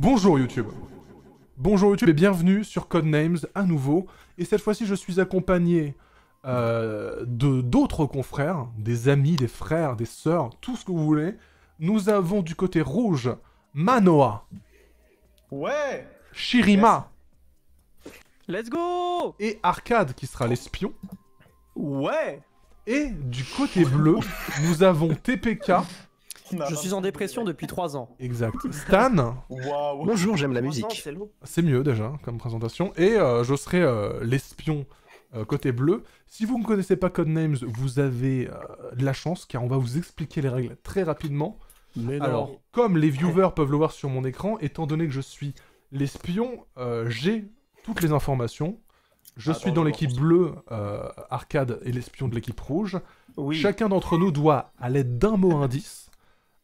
Bonjour YouTube. Bonjour YouTube et bienvenue sur Codenames à nouveau. Et cette fois-ci, je suis accompagné de d'autres confrères, des amis, des frères, des sœurs, tout ce que vous voulez. Nous avons du côté rouge Manoa, Ouais. Shirima Let's go! et Arcade qui sera l'espion. Ouais. Et du côté bleu, nous avons TPK, Je suis en dépression depuis 3 ans. exact, Stan, Waouh. Bonjour, j'aime la 3 ans, musique. c'est long. c'est mieux déjà comme présentation, et je serai l'espion côté bleu. Si vous ne connaissez pas Codenames, vous avez de la chance car on va vous expliquer les règles très rapidement. Mais Alors, comme les viewers peuvent le voir sur mon écran, étant donné que je suis l'espion, j'ai toutes les informations. Je suis dans l'équipe bleue, Arcade est l'espion de l'équipe rouge. Oui. Chacun d'entre nous doit, à l'aide d'un mot indice,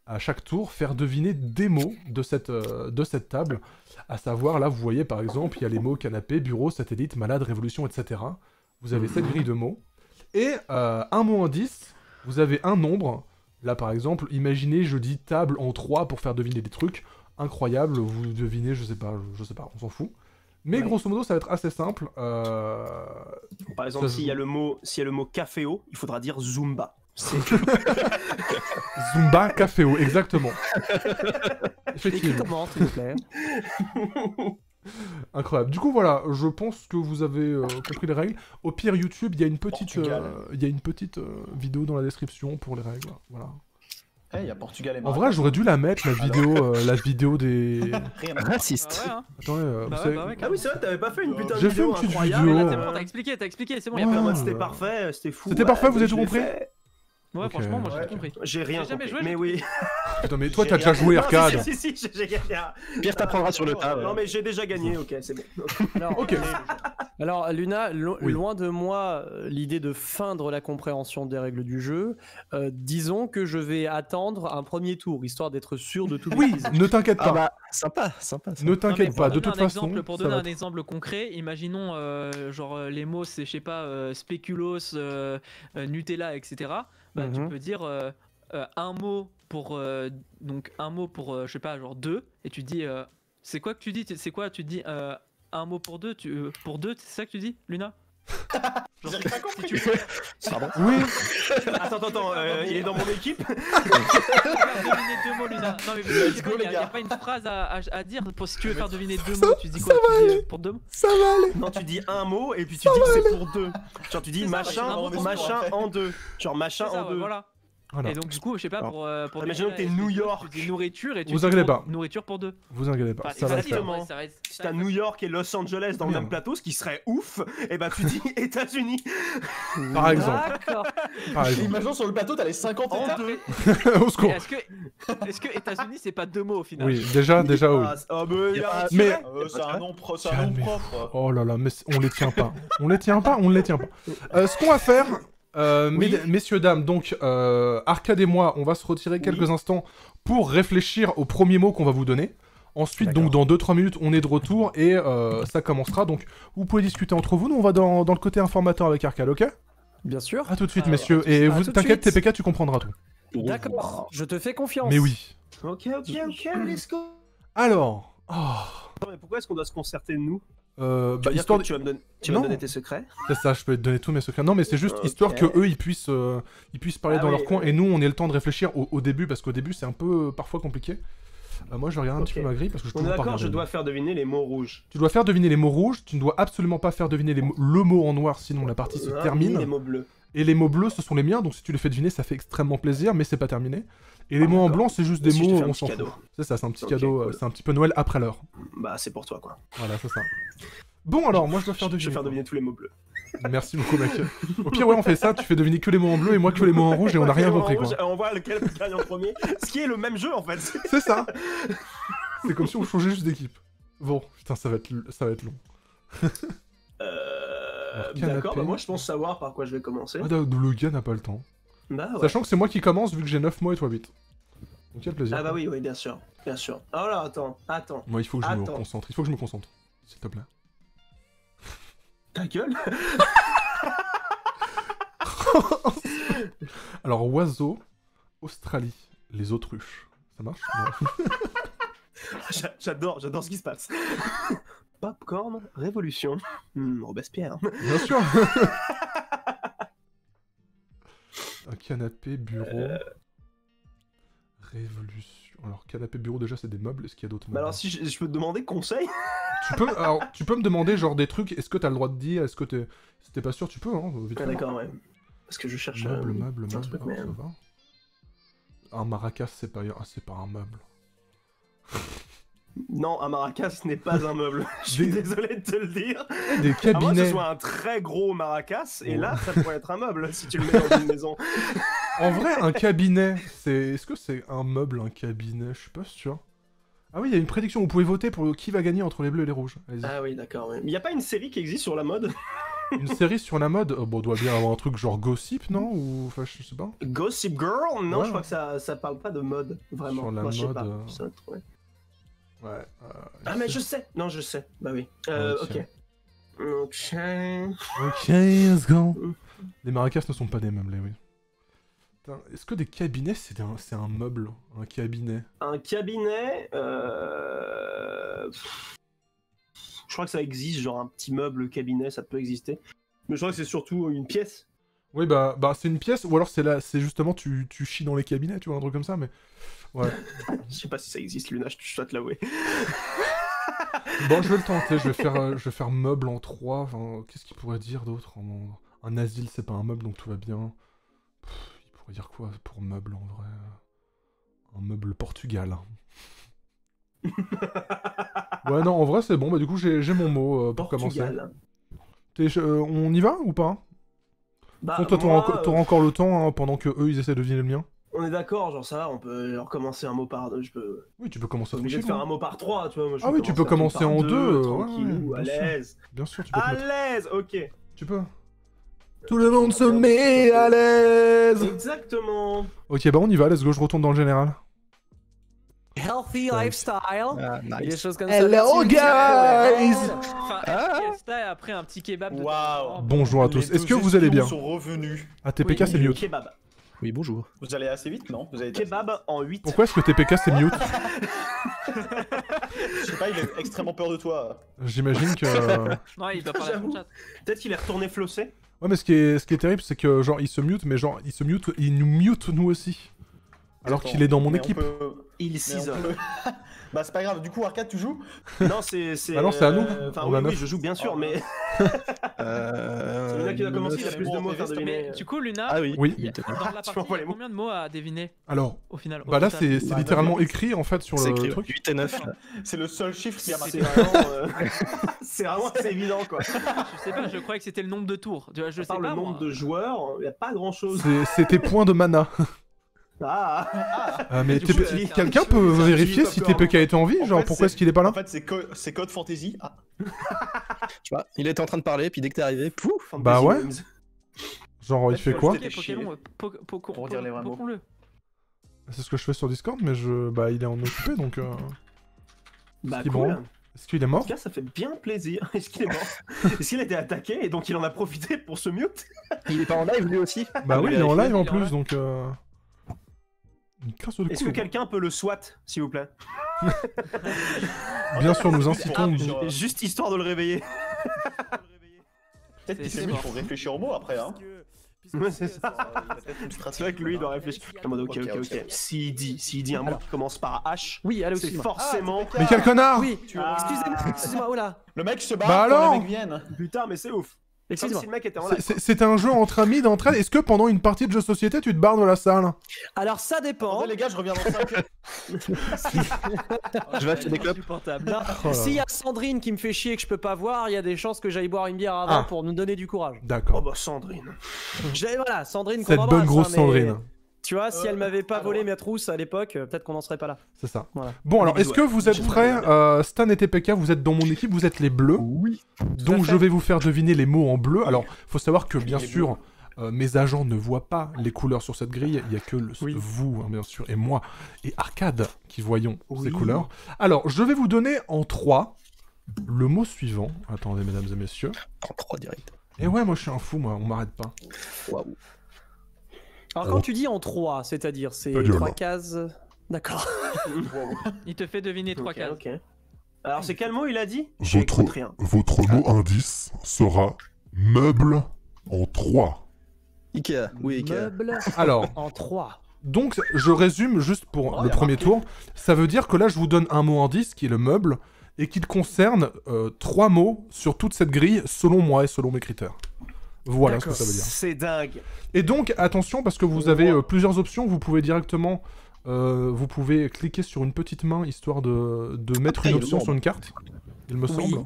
à chaque tour, faire deviner des mots de cette table. À savoir, là, vous voyez, par exemple, il y a les mots canapé, bureau, satellite, malade, révolution, etc. Vous avez cette grille de mots. Et un mot indice, vous avez un nombre. Là, par exemple, imaginez, je dis table en 3 pour faire deviner des trucs incroyables. Vous devinez, je sais pas, on s'en fout. Mais Ouais. grosso modo, ça va être assez simple. Par exemple, ça se s'il y a le mot caféo, il faudra dire Zumba. C'est Zumba Caféo, exactement. Écris Effectivement. comment, s'il vous plaît? Incroyable. Du coup, voilà, je pense que vous avez compris les règles. Au pire, YouTube, il y a une petite, vidéo dans la description pour les règles. Voilà. Eh, il y a Portugal et En Maroc. vrai, j'aurais dû la mettre, la vidéo des... Rien à voir. Raciste. Ah ouais, hein. Attendez, Bah vous ouais, savez- bah ouais, Ah oui, c'est vrai, t'avais pas fait une putain de J'ai fait vidéo une petite incroyable. vidéo. Mais là, c'est bon, t'as expliqué, c'est bon, Il y y'a a pas pas de mode, mode. c'était parfait, c'était fou. C'était parfait, vous avez je tout l'ai compris fait. Ouais, Ok. franchement, moi j'ai Ouais. tout compris. J'ai rien J'ai jamais compris, joué, mais j'ai oui. Putain, mais toi, J'ai t'as déjà rien- joué, Non, Arcade. Si, j'ai gagné. Pierre t'apprendra sur le tas. Non, mais j'ai déjà gagné, ok, c'est bon. Alors, Ok. alors, Luna, Oui. loin de moi l'idée de feindre la compréhension des règles du jeu. Disons que je vais attendre un premier tour, histoire d'être sûr de tout Oui, maîtriser. ne t'inquiète Ah pas. bah, sympa, sympa. Ne Non, mais t'inquiète pour pas, de donner toute un façon, exemple, pour ça donner va un être- exemple concret, imaginons genre les mots c'est je sais pas spéculoos, Nutella, etc. Bah tu Mhm. peux dire un mot pour donc un mot pour je sais pas genre deux et tu dis c'est quoi que tu dis c'est quoi tu dis un mot pour deux pour deux c'est ça que tu dis Luna Genre, J'ai rien compris. Pardon. Oui, Attends, il est dans mon équipe. faire deviner deux mots Luna non mais je sais Let's pas, go, il y les a gars. pas une phrase à dire pour si tu veux faire deviner deux mots tu dis quoi tu dis pour deux mots ça va aller. Non, tu dis un mot et puis tu dis que c'est pour deux. Genre tu dis C'est ça, machin, un mot pour machin deux. en deux. Genre machin C'est ça, en ouais, deux. voilà. Voilà. Et donc du coup, je sais pas pour Imaginons que t'es deviner, New est-ce York. tu dis nourriture et tu Vous dis inquiétez pour- pas. nourriture pour deux. Vous inquiétez pas, Enfin, ça va le facile, faire. ouais, ça va être- Si t'as New York et Los Angeles dans le Bien. même plateau, ce qui serait ouf, et bah tu dis États-Unis. Par exemple, D'accord. par exemple. Imaginons sur le plateau, t'as les 50 En étapes. deux. Au Mais secours. est-ce que États-Unis c'est pas deux mots au final? Oui, déjà oui. Ah, mais il y a un Mais- tiret. C'est un nom propre. Calmez-vous. Oh là là, mais on les tient pas. On les tient pas. Ce qu'on va faire, messieurs, dames, donc Arcade et moi, on va se retirer quelques instants pour réfléchir au premier mot qu'on va vous donner. Ensuite, donc dans 2-3 minutes, on est de retour et ça commencera. Donc, vous pouvez discuter entre vous. Nous, on va dans le côté informateur avec Arcade, ok? Bien sûr. À tout de suite, Alors, messieurs. à Et tout vous de t'inquiète, suite. TPK, tu comprendras tout. D'accord. Je te fais confiance. Mais oui. Ok, let's go. Alors, Non, mais pourquoi est-ce qu'on doit se concerter de nous? bah, Dire histoire que de... tu vas me Non. donner tes secrets? C'est ça, je peux te donner tous mes secrets. Non, mais c'est juste Ok. histoire que eux ils puissent parler Ah dans oui, leur coin oui. et nous on ait le temps de réfléchir au début parce qu'au début c'est un peu parfois compliqué. Moi je vais regarder un petit Ok. peu ma grille parce que je peux On est pas d'accord, regarder. je dois faire deviner les mots rouges. Tu dois faire deviner les mots rouges, tu ne dois absolument pas faire deviner le mot en noir sinon la partie se Ah, termine. ni les mots bleus. Et les mots bleus ce sont les miens donc si tu les fais deviner ça fait extrêmement plaisir mais c'est pas terminé. Et les mots en d'accord. blanc c'est juste des Si je te mots fais un on petit s'en fout. cadeau. C'est ça, c'est un petit Ok, cadeau, cool. c'est un petit peu Noël après l'heure. Bah, c'est pour toi, quoi. Voilà, c'est ça. Bon alors moi je dois faire Je vais deviner. faire deviner tous les mots bleus. Merci beaucoup mec. Au pire ouais on fait ça, tu fais deviner que les mots en bleu et moi que les mots en rouge et on n'a rien Les mots compris en quoi. rouge, on voit lequel gagne en premier. Ce qui est le même jeu, en fait. C'est ça. C'est comme si on changeait juste d'équipe. Bon, putain, ça va être long. canapé. D'accord, bah moi je pense savoir par quoi je vais commencer. Ah, le gars n'a pas le temps. Bah ouais. Sachant que c'est moi qui commence vu que j'ai 9 mots et toi 8. Donc quel plaisir. Ah bah oui, bien sûr, bien sûr. Oh là, attends. Moi, il faut que je me Attends. concentre. Il faut que je me concentre. S'il te plaît. Ta gueule. Alors, oiseau, Australie, les autruches. Ça marche? Non. J'adore ce qui se passe. Popcorn, révolution. Robespierre. Bien sûr. Un canapé, bureau. Révolution. Alors, canapé, bureau, déjà, c'est des meubles. Est-ce qu'il y a d'autres meubles? Bah alors, si je peux te demander conseil. Tu peux me demander, genre, des trucs. Est-ce que t'as le droit de dire? Est-ce que t'es... Si t'es pas sûr, tu peux, hein. Vite Ah, fait. d'accord, ouais. Parce que je cherche. Meuble. un truc, Oh, mais- ça va. Un maracas, c'est pas un meuble. Non, un maracas n'est pas un meuble. Je suis désolé de te le dire. Des À moins que ce cabinets. soit un très gros maracas, et Ouais. là, ça pourrait être un meuble si tu le mets dans une maison. En vrai, un cabinet, c'est... Est-ce que c'est un meuble, un cabinet? Je suis pas sûr. Ah oui, il y a une prédiction. Vous pouvez voter pour qui va gagner entre les bleus et les rouges. Allez-y. Ah oui, d'accord. Ouais. Mais y a pas une série qui existe sur la mode? Une série sur la mode, bon, doit bien avoir un truc genre Gossip, non? Ou, enfin, je sais pas. Gossip Girl? Non, Ouais. je crois que ça parle pas de mode, vraiment. Sur la Moi, je sais mode, pas. Ça, ouais. Ouais. Ah, mais je sais. Non, je sais. Bah oui. Ok. Ok. Ok, let's go. Les maracas ne sont pas des meubles, oui. Putain, est-ce que des cabinets, c'est un meuble? Un cabinet? Un cabinet. Je crois que ça existe, genre un petit meuble cabinet, ça peut exister. Mais je crois que c'est surtout une pièce. Oui, bah c'est une pièce, ou alors c'est justement, tu chies dans les cabinets, tu vois, un truc comme ça, mais... Ouais. Je sais pas si ça existe, Luna, je dois te l'avouer. Bon, je vais le tenter, je vais faire meuble en 3, enfin, qu'est-ce qu'il pourrait dire d'autre? Un asile, c'est pas un meuble, donc tout va bien. Il pourrait dire quoi pour meuble, en vrai? Un meuble Portugal. Ouais, non, en vrai, c'est bon, bah du coup, j'ai mon mot pour commencer. Portugal. On y va, ou pas? Bah, Bon, toi, moi, t'auras encore le temps, hein, pendant que eux, ils essaient de deviner le mien. on est d'accord, genre ça va, on peut recommencer un mot par deux. Je peux. Oui, tu peux commencer Pas obligé de faire tranquillement. un mot par trois, tu vois. Moi, je Ah oui, tu peux commencer un en truc par deux, ouais, tranquillou, ouais, à bien sûr. l'aise. Bien sûr, tu peux te À mettre... l'aise, ok. Tu peux. Tout le monde se met à l'aise. Exactement. Ok, bah on y va, let's go, je retourne dans le général. Healthy Ouais. lifestyle. Ah, Et des nice. choses comme Hello, ça. Merci, guys. Enfin, Ah. fiesta et après un petit kebab de Waouh. Bonjour à tous, Les est-ce que deux vous allez bien? espions sont revenus. Ah, TPK, c'est mute. Kebab. Oui, bonjour. Vous allez assez vite, non? Vous allez Kebab en 8. Pourquoi est-ce que TPK, c'est mute? Je sais pas, il a extrêmement peur de toi. J'imagine que... Non, il doit parler à son J'avoue. chat. Peut-être qu'il est retourné flosser. Ouais, mais ce qui est terrible, c'est que, genre, il se mute, mais genre, il nous mute, nous aussi. Alors qu'il est dans mon Mais équipe. Il Mais on s'isole. peut- Bah c'est pas grave, du coup Arcade tu joues? Non, c'est. Ah non, c'est à nous. Enfin, On oui, a oui, 9. je joue bien sûr, Oh, mais. C'est Luna qui va commencer, il a plus de mots à faire deviner. Mais du coup, Luna, Ah oui. Oui. il y a- dans la partie, Tu m'envoies il y les a mots. combien de mots à deviner Alors, au final? au bah là, total c'est Bah, littéralement écrit, en fait, sur C'est le écrit truc. 8 et 9. C'est le seul chiffre qui a C'est marqué. vraiment. C'est vraiment assez évident quoi. Je sais pas, je croyais que c'était le nombre de tours. Tu vois, je À sais part pas. le nombre moi. de joueurs, il n'y a pas grand chose. C'est tes points de mana. Ah Mais Du coup, quelqu'un tu peut veux- vérifier tu si veux TPK est en vie? En Genre, fait, pourquoi est-ce qu'il est pas là? En fait, c'est Code Fantasy. Ah. Tu vois, il était en train de parler, puis dès que t'es arrivé, pouf. Bah ouais. Fantasy Genre, il Ouais, fait tu quoi? vois, Ok, Pokémon, Pour dire les vrais mots. poquons-le. C'est ce que je fais sur Discord, mais bah, il est en occupé, donc... Bah Qui cool. branle Est-ce qu'il est En mort? tout cas, ça fait bien plaisir. Est-ce qu'il est mort? Est-ce qu'il a été attaqué et donc il en a profité pour se mute? Il est pas en live lui aussi. Bah oui, il est en live en il est en plus, live. donc... Une casse de Est-ce que couilles. quelqu'un peut le SWAT, s'il vous plaît? Bien sûr, nous Pour incitons... réfléchir- Juste histoire de le réveiller. Peut-être qu'il C'est s'est mis mort. pour réfléchir aux mots après. Hein. Ouais, c'est ça. Une C'est vrai que lui, il doit réfléchir. En mode, ok. S'il dit un mot qui commence par H, Oui, allô, c'est excuse-moi. forcément. Mais quel connard! Oui, Ah. excusez-moi, oh là. Le mec se barre Bah quand alors les mecs viennent. Putain, mais c'est ouf. Comme Excuse-moi. si le mec était en live. C'est un jeu entre amis d'entraide. Est-ce que pendant une partie de jeu de société, tu te barres de la salle? Alors ça dépend. Attendez les gars, je reviens dans 5 heures. Je vais acheter des clopes. Insupportable. Non, Oh là s'il y là. a Sandrine qui me fait chier et que je peux pas voir, il y a des chances que j'aille boire une bière avant Ah. pour nous donner du courage. Oh D'accord. bah Sandrine. Voilà, Sandrine qu'on Cette embrasse, bonne grosse hein, mais Sandrine. Tu vois, si elle m'avait pas alors. volé ma trousse à l'époque, peut-être qu'on en serait pas là. C'est ça. Voilà. Bon, alors, Des est-ce que bisous, vous êtes ouais. prêts? Stan et TPK, vous êtes dans mon équipe, vous êtes les bleus. Oui. Donc, fait. je vais vous faire deviner les mots en bleu. Alors, faut savoir que, bien Les sûr, mes agents ne voient pas les couleurs sur cette grille. Il y a que Oui. vous, hein, bien sûr, et moi, et Arcade qui voyons ces Oui. couleurs. Alors, je vais vous donner en 3 le mot suivant. Attendez, mesdames et messieurs. En 3 direct. Et ouais, moi, je suis un fou, moi, on m'arrête pas. Waouh. Alors quand tu dis en 3, c'est-à-dire c'est C'est-à-dire 3 là. cases. D'accord. Il te fait deviner 3 Ok, cases. ok. Alors c'est quel mot il a dit? Votre, J'écoute rien. votre mot indice sera meuble en 3. Ikea. Oui, Ikea. Meuble Alors, en 3. donc je résume juste pour Oh, le y a premier marqué. tour. Ça veut dire que là, je vous donne un mot indice qui est le meuble et qu'il concerne 3 mots sur toute cette grille selon moi et selon mes critères. Voilà ce que ça veut dire. C'est dingue. Et donc, attention, parce que vous avez plusieurs options. Vous pouvez directement... vous pouvez cliquer sur une petite main, histoire de mettre Après, une il y a le option nombre. sur une carte, il me Oui. semble.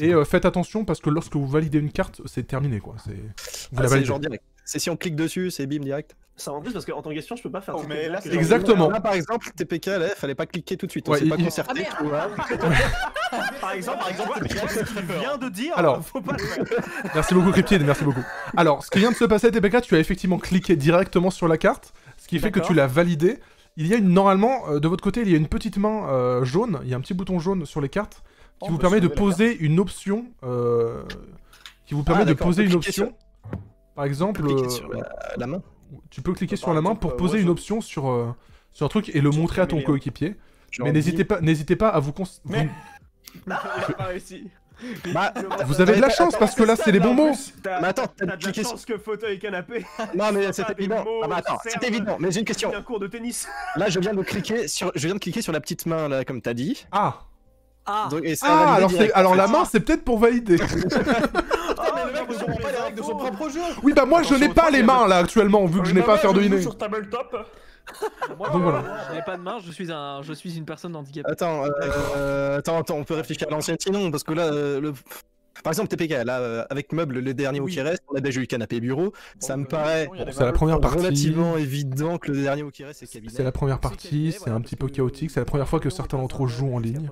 Et faites attention, parce que lorsque vous validez une carte, c'est terminé, quoi. Vous la C'est validez. genre direct. C'est si on clique dessus, c'est bim direct. Ça en plus parce qu'en tant que question, je peux pas faire. Oh, tout mais le là, que c'est- j'ai Exactement. Là, par exemple, TPK, là, fallait pas cliquer tout de suite. On Ouais, s'est pas il- concerté. Ah, tu vois. envie. Par exemple, ce qu'il vient de dire, Alors. faut pas le faire. Merci beaucoup, Cryptid, merci beaucoup. Alors, ce qui vient de se passer à TPK, tu as effectivement cliqué directement sur la carte, ce qui fait que D'accord. tu l'as validé. Il y a normalement, de votre côté, il y a une petite main jaune, il y a un petit bouton jaune sur les cartes, qui Oh, vous bah, permet de soulever la poser une option, qui vous permet de d'accord, on poser peut une cliquer option. Par exemple, Cliquer sur la main. tu peux cliquer Par sur la main exemple, pour poser ouais, une je- option sur un truc et le Sur montrer à ton Caméléon. coéquipier. Genre Mais n'hésitez pas à vous Mais- Il a pas réussi. Bah, Vous avez de la chance parce que là c'est les bons mots. Mais attends, T'as de la cliqué sur... chance que fauteuil et canapé. Non mais pas c'est des évident. mots Ah bah attends, c'est servent. évident. Mais j'ai une question. Un cours de tennis. Là, je viens de cliquer sur la petite main là, comme t'as dit. Ah, Ah, Donc, et ça a ah validé alors, direct, alors en fait. la main c'est peut-être pour valider. mais le mec ne comprend pas les règles de son propre jeu. Oui bah moi je n'ai pas les mains là actuellement vu que je n'ai pas à faire deviner. Sur tabletop. Moi, Donc voilà. Je n'ai pas de main, je suis une personne handicapée. Attends, on peut réfléchir à l'ancienne sinon, parce que là, par exemple, TPK, là, avec meuble, le dernier mot qui reste, on a déjà eu canapé bureau, ça me paraît C'est la première partie. relativement évident que le dernier mot qui reste, c'est cabinet. C'est la première partie, c'est un petit peu chaotique, c'est la première fois que certains d'entre eux jouent en ligne.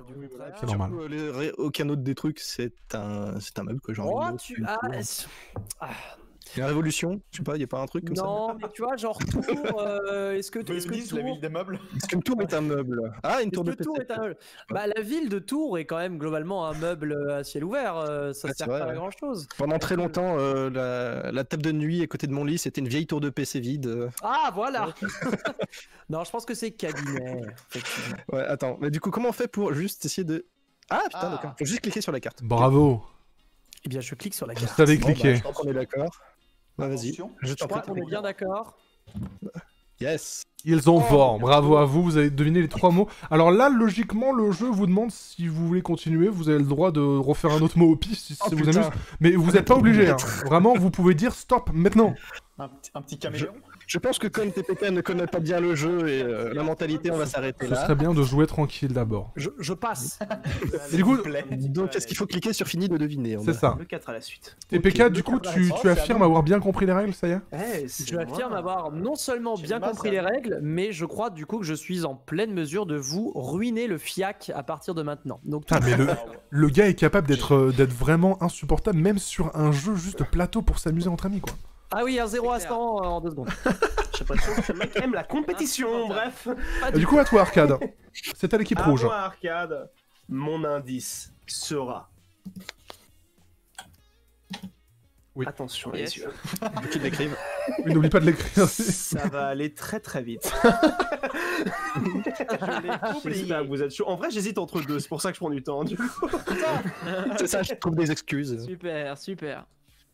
C'est normal. Aucun autre des trucs, c'est un meuble que j'ai envie Oh, de tu... Ah, La révolution, je sais pas, y a pas un truc comme ça. non, mais tu vois, genre tour, est-ce que Venise, la tour... ville des meubles. Est-ce qu'une tour est un meuble? Ah, une Est-ce tour de que Tours PC. est un meuble? Bah, la ville de Tours est quand même globalement un meuble à ciel ouvert, ça Ouais, sert c'est vrai, pas à ouais. grand chose. Pendant très longtemps, la table de nuit à côté de mon lit, c'était une vieille tour de PC vide. Ah, voilà. Non, je pense que c'est cabinet. effectivement. Ouais, attends, mais du coup, comment on fait pour juste essayer de... Ah putain, Ah. d'accord. Faut juste cliquer sur la carte. Bravo, Eh bien, je clique sur la vous carte. savez Bon, bah, cliquer. je crois qu'on est d'accord. Bah, vas-y. Attention. Je Je t'en crois prie. qu'on est bien d'accord. Yes. Ils ont fort, bravo à vous, vous avez deviné les 3 mots. Alors là, logiquement, le jeu vous demande si vous voulez continuer, vous avez le droit de refaire un autre mot au pif si ça vous putain. amuse. Mais vous n'êtes pas obligé, hein. Vraiment, vous pouvez dire stop maintenant. Un petit caméléon. Je pense que comme TPK ne connaît pas bien le jeu et la mentalité, on va s'arrêter Ce là. serait bien de jouer tranquille d'abord. Je passe. Et du coup, Donc, est-ce qu'il faut cliquer sur fini de deviner? c'est ça. Le 4 à la suite. Et PK, du coup, tu c'est affirmes à avoir bien compris les règles, ça y est? Je affirme avoir non seulement J'ai bien mal, compris ça. les règles, mais je crois du coup que je suis en pleine mesure de vous ruiner le fiac à partir de maintenant. Donc, Ah, mais le gars est capable d'être vraiment insupportable, même sur un jeu juste plateau pour s'amuser entre amis, quoi. ah oui, un 0 C'est instant en 2 secondes. J'ai l'impression que ce mec aime la compétition, bref. Et du coup, à toi, Arcade. C'est à l'équipe À rouge. moi, Arcade, mon indice sera. Oui. Attention, Yes. les yeux. Qu'il l'écrive. Oui, n'oublie pas de l'écrire. Ça va aller très très vite. J'espère que vous êtes chaud. En vrai, j'hésite entre deux, c'est pour ça que je prends du temps. Du coup. C'est ça, je trouve des excuses. Super, super.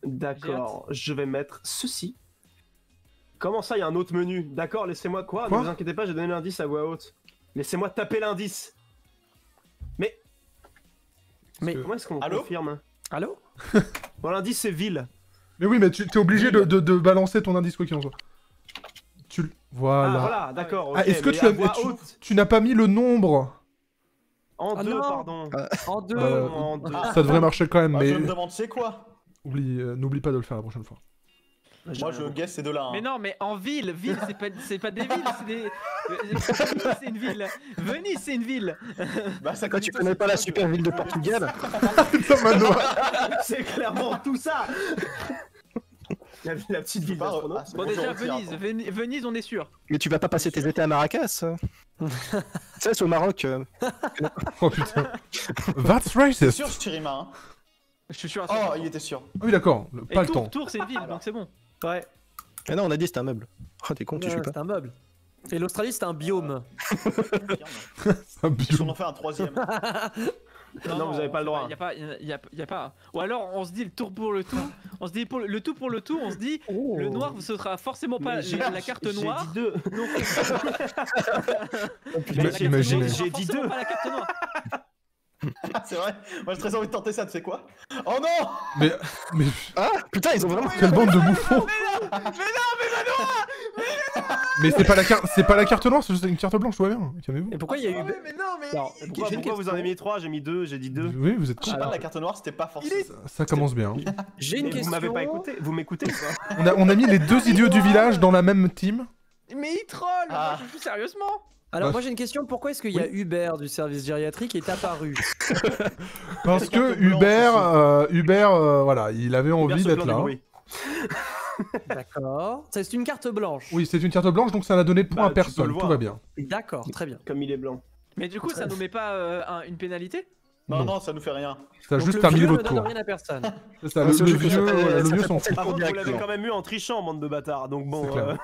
D'accord, je vais mettre ceci. Comment ça, il y a un autre menu? D'accord, laissez-moi quoi? Quoi Ne vous inquiétez pas, j'ai donné l'indice à voix haute. Laissez-moi taper l'indice. Mais comment est-ce qu'on Allô confirme? Allô? Bon, l'indice c'est ville. Mais oui, mais tu t'es obligé de balancer ton indice quoi qu'il en soit. Voilà. Ah voilà, d'accord. Ah, ok, est-ce que mais tu à as voix haute, tu n'as pas mis le nombre? en Ah deux, non. pardon. En 2. En deux. Ah. Ça devrait marcher quand même, Bah, mais je me demande c'est quoi. n'oublie pas de le faire la prochaine fois. Moi je guess ces deux-là. hein. Mais non, mais en ville, c'est pas des villes, c'est des. Venise, c'est une ville. Venise, c'est une ville. Bah ça Quoi, tu connais pas la super ville de Portugal? Putain, Mano. C'est clairement tout ça. La petite ville d'astronaute. Ah, c'est Bon, bon, déjà, je retire, Venise, attends. Venise, on est sûr. Mais tu vas pas passer tes étés à Marrakech? Tu sais, c'est au Maroc. Oh putain. That's C'est racist. sûr, Chirima. Hein. Je suis sûr à Oh, 100%. il était sûr. Ah oui, d'accord. Et Pas le Tours, temps. Tours, c'est une ville, donc c'est bon. Ouais. Mais non, on a dit c'était un meuble. Oh, t'es con, tu suis pas. C'est un meuble. Et l'Australie, c'est un biome. C'est un Ils bio. en ont fait un troisième. Non, vous avez pas le droit. Y a pas. Ou alors on se dit le tour pour le tout. On se dit le tout pour le tout. On se dit le noir ce sera forcément pas Mais la carte noire. J'ai dit 2. Donc, Mais la carte imaginez. noire sera J'ai dit forcément deux. pas la carte noire. C'est vrai. Moi j'ai très envie de tenter ça, tu sais quoi? Oh non! Mais Ah putain, ils ont vraiment. quelle bande de bouffons. Mais c'est pas la carte noire, c'est juste une carte blanche, tout va bien. Calmez-vous. Et pourquoi il y a eu. Mais non, mais. Alors, Pourquoi vous en avez mis 3? J'ai mis 2, j'ai dit 2. Oui, vous êtes Je sais con. pas, la carte noire c'était pas forcément. Ça commence bien. J'ai une Vous question. m'avez pas écouté? Vous m'écoutez ou pas? On a mis les deux idiots du village dans la même team. Mais il troll. Ah. Moi, je joue sérieusement. Alors, Bah, moi j'ai une question. Pourquoi est-ce qu'il y a Hubert du service gériatrique qui est apparu? Parce que carte blanche Hubert, voilà, il avait envie d'être là. Oui. D'accord. C'est une carte blanche. Oui, c'est une carte blanche, donc ça n'a donné de points Bah, à tu peux personne. le Tout voir. va bien. D'accord, très bien. Comme il est blanc. Mais du coup, ça nous met pas une pénalité? Non, Non. non, ça nous fait rien. Ça a Donc, juste le terminé vieux votre ne donne tour. rien à personne. C'est ça, Ah, le c'est juste que vieux, ça fait- le ça vieux fait s'en penser fout. Par contre, vous l'avez directement. quand même eu en trichant, bande de bâtards. Donc bon. C'est clair.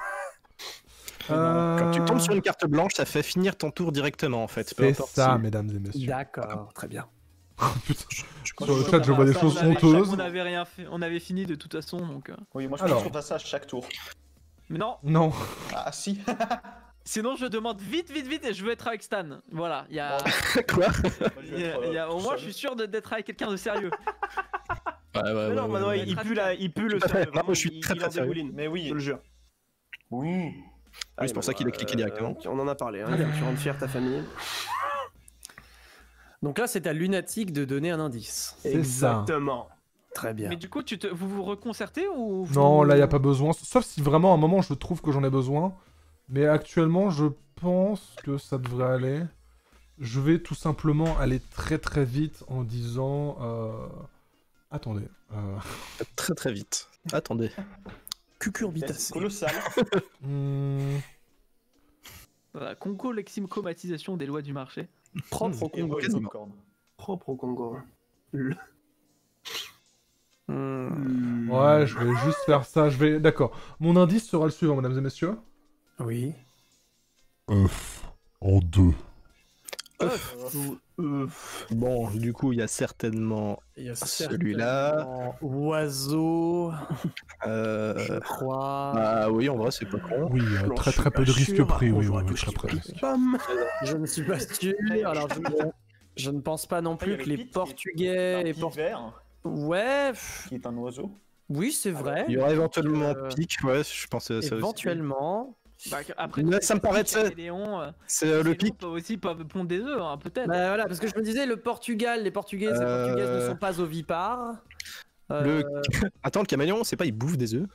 Quand tu tombes sur une carte blanche, ça fait finir ton tour directement en fait. Peu C'est importe ça, si- mesdames et messieurs. D'accord, très bien. Putain. Moi, Sur le je chat, trouve je vois des ça- choses on avait- honteuses. On avait rien fait. On avait fini de toute façon, donc. Oui, moi je Alors. pense qu'on fasse ça à chaque tour. Mais non. Non. Ah si. Sinon, je demande vite et je veux être avec Stan. Voilà. Il y a. Quoi? Au moins, je suis sûr d'être avec quelqu'un de sérieux. Ouais, ouais, Mais non, ouais, Manoa, ouais. il pue le Tout à fait. sérieux. Non, moi, je suis Il- très, il très en sérieux. dégouline. Mais Je oui. le jure. Oui. c'est pour ça qu'il a cliqué directement. On en a parlé, hein. Il faut que tu rendes fier ta famille. Donc là, c'est à Lunatique de donner un indice. C'est ça. Exactement. Très bien. Mais du coup, vous vous reconcertez ou vous- Non, là, il a pas besoin. Sauf si vraiment à un moment je trouve que j'en ai besoin. Mais actuellement, je pense que ça devrait aller. Je vais tout simplement aller très très vite en disant. Attendez. Très très vite. Attendez. C'est Cucurbitacé. colossal. Voilà, conco-leximcomatisation des lois du marché. Propre au Et Congo. Royal Popcorn. Propre au Congo. Ouais, je vais juste faire ça. D'accord. Mon indice sera le suivant, mesdames et messieurs. Oui. œuf en 2. Bon, du coup, il y a certainement Il y a celui-là. certainement Oiseau, Euh... je crois. Ah oui, en vrai, c'est pas con. Oui, très très peu de risques pris. Oui, Bonjour à oui, tous, très très je risque. Je ne suis pas sûr. Alors, je ne pense pas non Après, il y plus avait que les Pete, qui est Portugais un et petit vert, Ouais. qui est un oiseau. Oui, c'est vrai. Il y aura éventuellement Euh, Pic, ouais, je pensais à ça aussi. Éventuellement. Bah, après, Mais tous ça les me paraît petits de ça. caméléons, C'est les le lions Pic. peuvent aussi pondre des œufs, hein, peut-être. Bah, voilà, parce que je me disais, le Portugal, les Portugais, ces Portugaises ne sont pas ovipares. Le... Attends, le caméléon, c'est pas, il bouffe des œufs?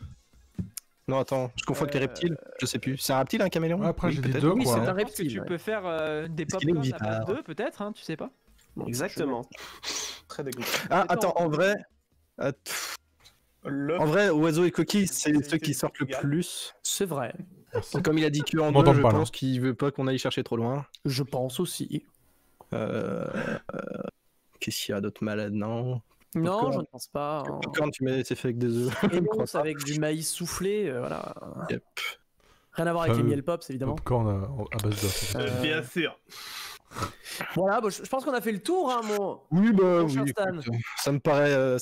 Non, attends, je confonds avec les Euh, reptiles. Je sais plus. C'est un reptile, un caméléon? Ouais, après, Oui, j'ai dit peut-être. deux, Oui, quoi. c'est hein. un Je pense que reptile. tu ouais. peux faire des Parce qu'il est popcorn à base ovipare. d'œufs, peut-être, hein, tu sais pas. Exactement. Très dégoûtant. Ah, C'est attends, en- en vrai... Le... En vrai, oiseaux et coquilles, c'est spécialité ceux qui du sortent le Portugal. plus. C'est vrai. Merci. Comme il a dit que en On deux, m'entend je pas, là. pense qu'il veut pas qu'on aille chercher trop loin. Je pense aussi. Euh... Qu'est-ce qu'il y a d'autre malade? Non. Non, Popcorn. je ne pense pas. hein. Popcorn, tu mets, c'est fait avec des œufs. Et non, crois c'est pas. avec du maïs soufflé, voilà. Yep. Rien à voir avec les Fameux miel pops, évidemment. Popcorn à base d'œufs. Bien sûr. Voilà, bah, je pense qu'on a fait le tour, hein, mon. Oui, bah Mon cher oui, Stan. écoute, ça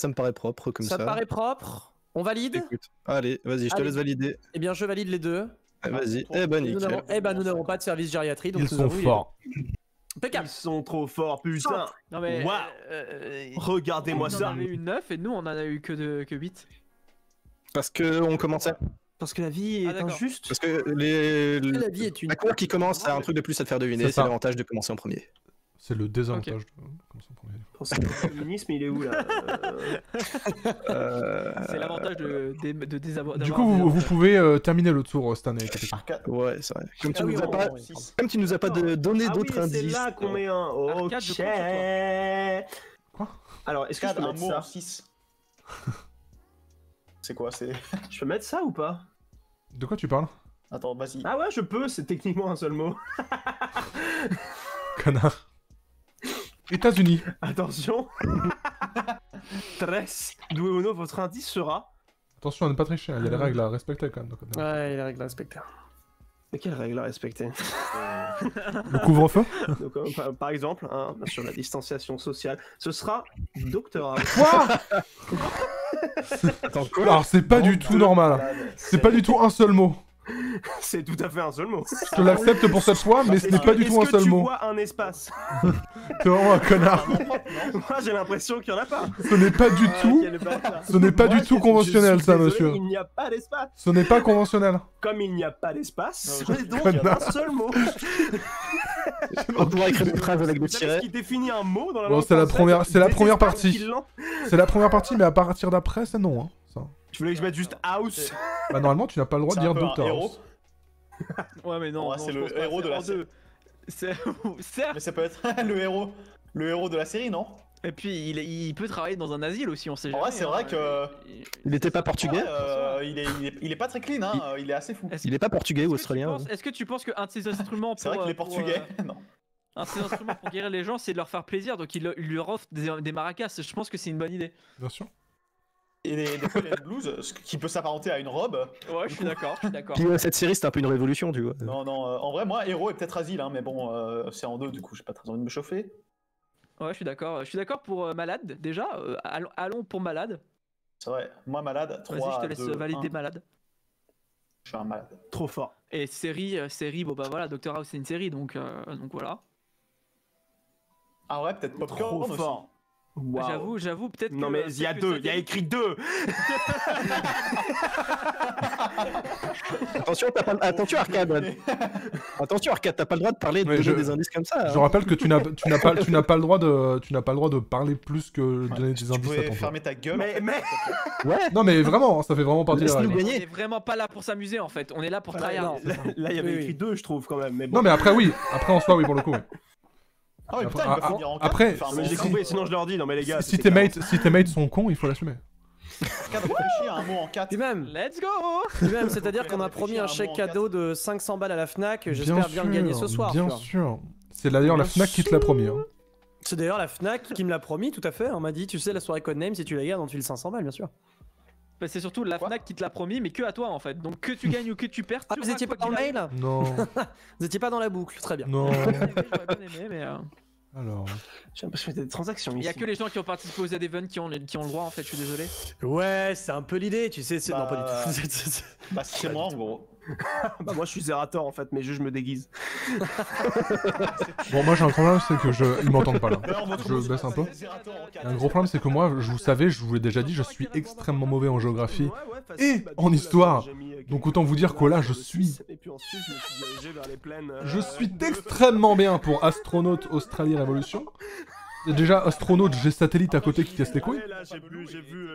me paraît propre comme ça. Ça te paraît propre. On valide? Écoute. Allez, vas-y, je te Allez. laisse valider. Eh bien, je valide les deux. Vas-y. Eh ben, Nous nickel. n'avons nous n'avons pas de service gériatrie, donc Ils nous sont avons eu les forts. deux. Impeccable. Ils sont trop forts, putain. Non, mais. Waouh. Regardez-moi on en ça. avait eu 9 et nous, on en a eu que 8. Parce que on commençait. Parce que la vie Ah, est d'accord. injuste. Parce que La vie est une. la cour qui commence, c'est un truc de plus à te faire deviner. C'est C'est ça. l'avantage de commencer en premier. C'est le désavantage. Comment ça, premier Pensez que le féminisme, il est où là C'est l'avantage de désavoir. Du coup, vous pouvez terminer le tour, Stan et Capitaine. Arcade. Ouais, c'est vrai. Comme tu Ah oui, nous as on- pas, on- comme tu nous as pas donné Ah d'autres oui, c'est indices. là qu'on met un. Ok. Arcade, je compte sur Quoi? Alors, est-ce que je Arcade, peux un mettre mot ça en 6. C'est quoi? C'est. Je peux mettre ça ou pas De quoi tu parles? Attends, vas-y. Ah ouais, je peux, c'est techniquement un seul mot. Connard. États-Unis. Attention. 13. Doué Ono, votre indice sera. Attention à ne pas tricher, il y a les règles à respecter quand même. Donc, Ouais, il est règle à respecter. Mais quelle règle à respecter? Le couvre-feu? Donc, par exemple, hein, sur la distanciation sociale, ce sera Dr House. Quoi? Attends, quoi? Alors, c'est pas du tout normal. C'est pas du tout un seul mot. C'est tout à fait un seul mot. Je te l'accepte pour cette fois, mais ce n'est pas du tout un seul Est-ce que tu mot. vois un espace? T'es vraiment un connard. Moi, j'ai l'impression qu'il n'y en a pas. Ce n'est pas du tout. Quel bâtard. Ce n'est pas du tout conventionnel, Je suis ça, désolé, monsieur. Il n'y a pas d'espace. Ce n'est pas conventionnel. Comme il n'y a pas d'espace, Non, donc il y a connard. un seul mot. On doit écrire une phrase avec des Vous savez ce tirets. qui définit un mot dans la Bon, langue c'est la française? première- c'est la Des première espaces partie. qui l'ont. C'est la première partie, mais à partir d'après, c'est non. Hein, ça. Tu voulais que je mette juste house? Bah, normalement, tu n'as pas le droit de C'est un dire peu un Doctor héros. House. Ouais, mais non. Ouais, non, c'est je le pense pas, héros de la en deux. C'est certes. Mais ça peut être le héros. Le héros de la série, non? Et puis il peut travailler dans un asile aussi, on sait En jamais. vrai, c'est vrai que- Il était pas portugais? Ouais, il est pas très clean, hein. Il est assez fou. Il est pas portugais ou australien? Est-ce que tu penses qu'un de ses instruments C'est vrai qu'il est pour, portugais. Non. un de ses instruments pour guérir les gens, c'est de leur faire plaisir, donc il leur offre des maracas. Je pense que c'est une bonne idée. Bien sûr. Et des fois, il y a le blues, ce qui peut s'apparenter à une robe. Ouais, je suis d'accord, je suis d'accord. Puis cette série, c'était un peu une révolution, tu vois. Non, non, en vrai, moi, héros et peut-être asile, hein, mais bon, c'est en deux, du coup, j'ai pas très envie de me chauffer. Ouais, je suis d'accord. Je suis d'accord pour malade déjà. Allons pour malade. C'est vrai, moi, malade, 3, Vas-y, je te laisse 2, valider 1. malade. Je suis un malade. Trop fort. Et série, bon bah voilà, Dr House c'est une série, donc voilà. Ah ouais, peut-être Popcorn Trop aussi. fort. Waouh. J'avoue, peut-être. Non que- mais il y a peut-être que deux, ça il y a fait- écrit deux. Attention, attention Arcade. Attention Arcade, t'as pas le droit de parler de Ouais, donner des indices comme ça. Je hein. rappelle que tu n'as pas le droit de parler plus que de donner des Tu indices à pouvais ton tour. fermer ta gueule. Mais- en fait, mais- s'il te plaît. Ouais. Non mais vraiment, hein, ça fait vraiment partie des Laisse-nous règles. gagner. On est vraiment pas là pour s'amuser en fait, on est là pour Voilà, tryhard. là, il y avait Oui, écrit oui. deux, je trouve quand même. Mais bon. Non mais après oui, après en soi oui pour le coup. Ouais. Ah oui, putain, Après- il peut finir en quatre, après, il peut faire un Mais j'ai bon compris, sens. sinon je leur dis. Non mais les gars. Si tes mates sont cons, il faut l'assumer. Arcade, réfléchis à un mot en 4. Puis même, Let's go. c'est-à-dire qu'on a promis un chèque cadeau de 500 balles à la Fnac. J'espère bien le gagner ce soir. Bien tu vois. sûr. C'est d'ailleurs la Bien Fnac qui te l'a promis. Hein. C'est d'ailleurs la Fnac qui me l'a promis, tout à fait. On m'a dit, tu sais, la soirée Codename, si tu la gardes, on te file 500 balles, bien sûr. Bah, c'est surtout la Quoi Fnac qui te l'a promis, mais que à toi en fait. Donc que tu gagnes ou que tu perds. Ah, tu vous auras étiez quoi pas dans le qu'il mail Non, Vous étiez pas dans la boucle, très bien. non. arrive. J'aurais bien aimé, mais Alors, J'ai l'impression qu'il y a des transactions il y a ici. que les gens qui ont participé aux events qui ont le droit en fait. Je suis désolé. Ouais, c'est un peu l'idée, tu sais. Non, pas du tout. Bah, c'est moi en gros. Bah moi je suis Zerator en fait, mais juste je me déguise. bon moi j'ai un problème, c'est que ils m'entendent pas là. D'ailleurs, votre Je mot, c'est baisse pas un peu. ça, Zerator en Il y a quatre. un gros problème, c'est que moi, je vous savez, je vous l'ai déjà dit, je suis extrêmement mauvais en géographie. Ouais, facile, Et bah, du en coup, là, histoire. j'ai mis, Donc autant vous dire que là, je suis. Suisse, et puis ensuite je me suis dirigé vers les plaines. Je suis extrêmement bien pour astronaute Australie Révolution. Et déjà, astronaute, j'ai satellite à côté qui casse les couilles. Ouais, là j'ai vu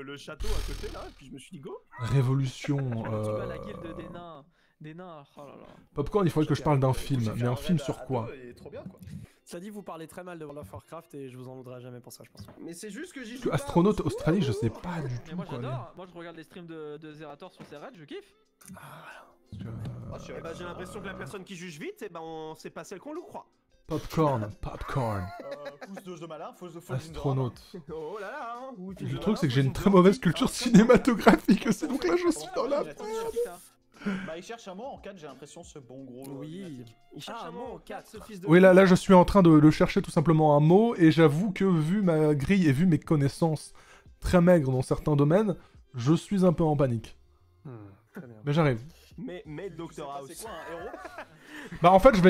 le château à côté là, et puis je me suis dit go. Révolution. Tu vas à la guilde des nains. Des nains. Oh là là. Popcorn, il faudrait que je parle d'un film. J'ai Mais fait un un film raid sur à quoi? deux et trop bien, quoi. Ça dit, vous parlez très mal de World of Warcraft et je vous en voudrais jamais pour ça, je pense. Mais c'est juste que j'y Parce que astronaute Australie, je sais pas du Mais tout moi quoi. j'adore. Moi je regarde les streams de Zerator sur ses raids, je kiffe. Parce que, Ah, je savais Eh pas. ben, j'ai l'impression que la personne qui juge vite, et ben c'est pas celle qu'on le croit. Popcorn. Pouce de malin, fausse de Astronaute. Oh là là. Hein. Le truc, c'est que j'ai une très mauvaise culture cinématographique. C'est donc là, je suis dans la. Bah, il cherche un mot en 4, j'ai l'impression, ce bon gros. Oui. Il cherche Ah, un bon, mot 4, ce fils de. Oui, là, je suis en train de chercher tout simplement un mot, et j'avoue que vu ma grille et vu mes connaissances très maigres dans certains domaines, je suis un peu en panique. Très bien. Mais j'arrive. Mais Dr C'est House. quoi un héros? Bah en fait, je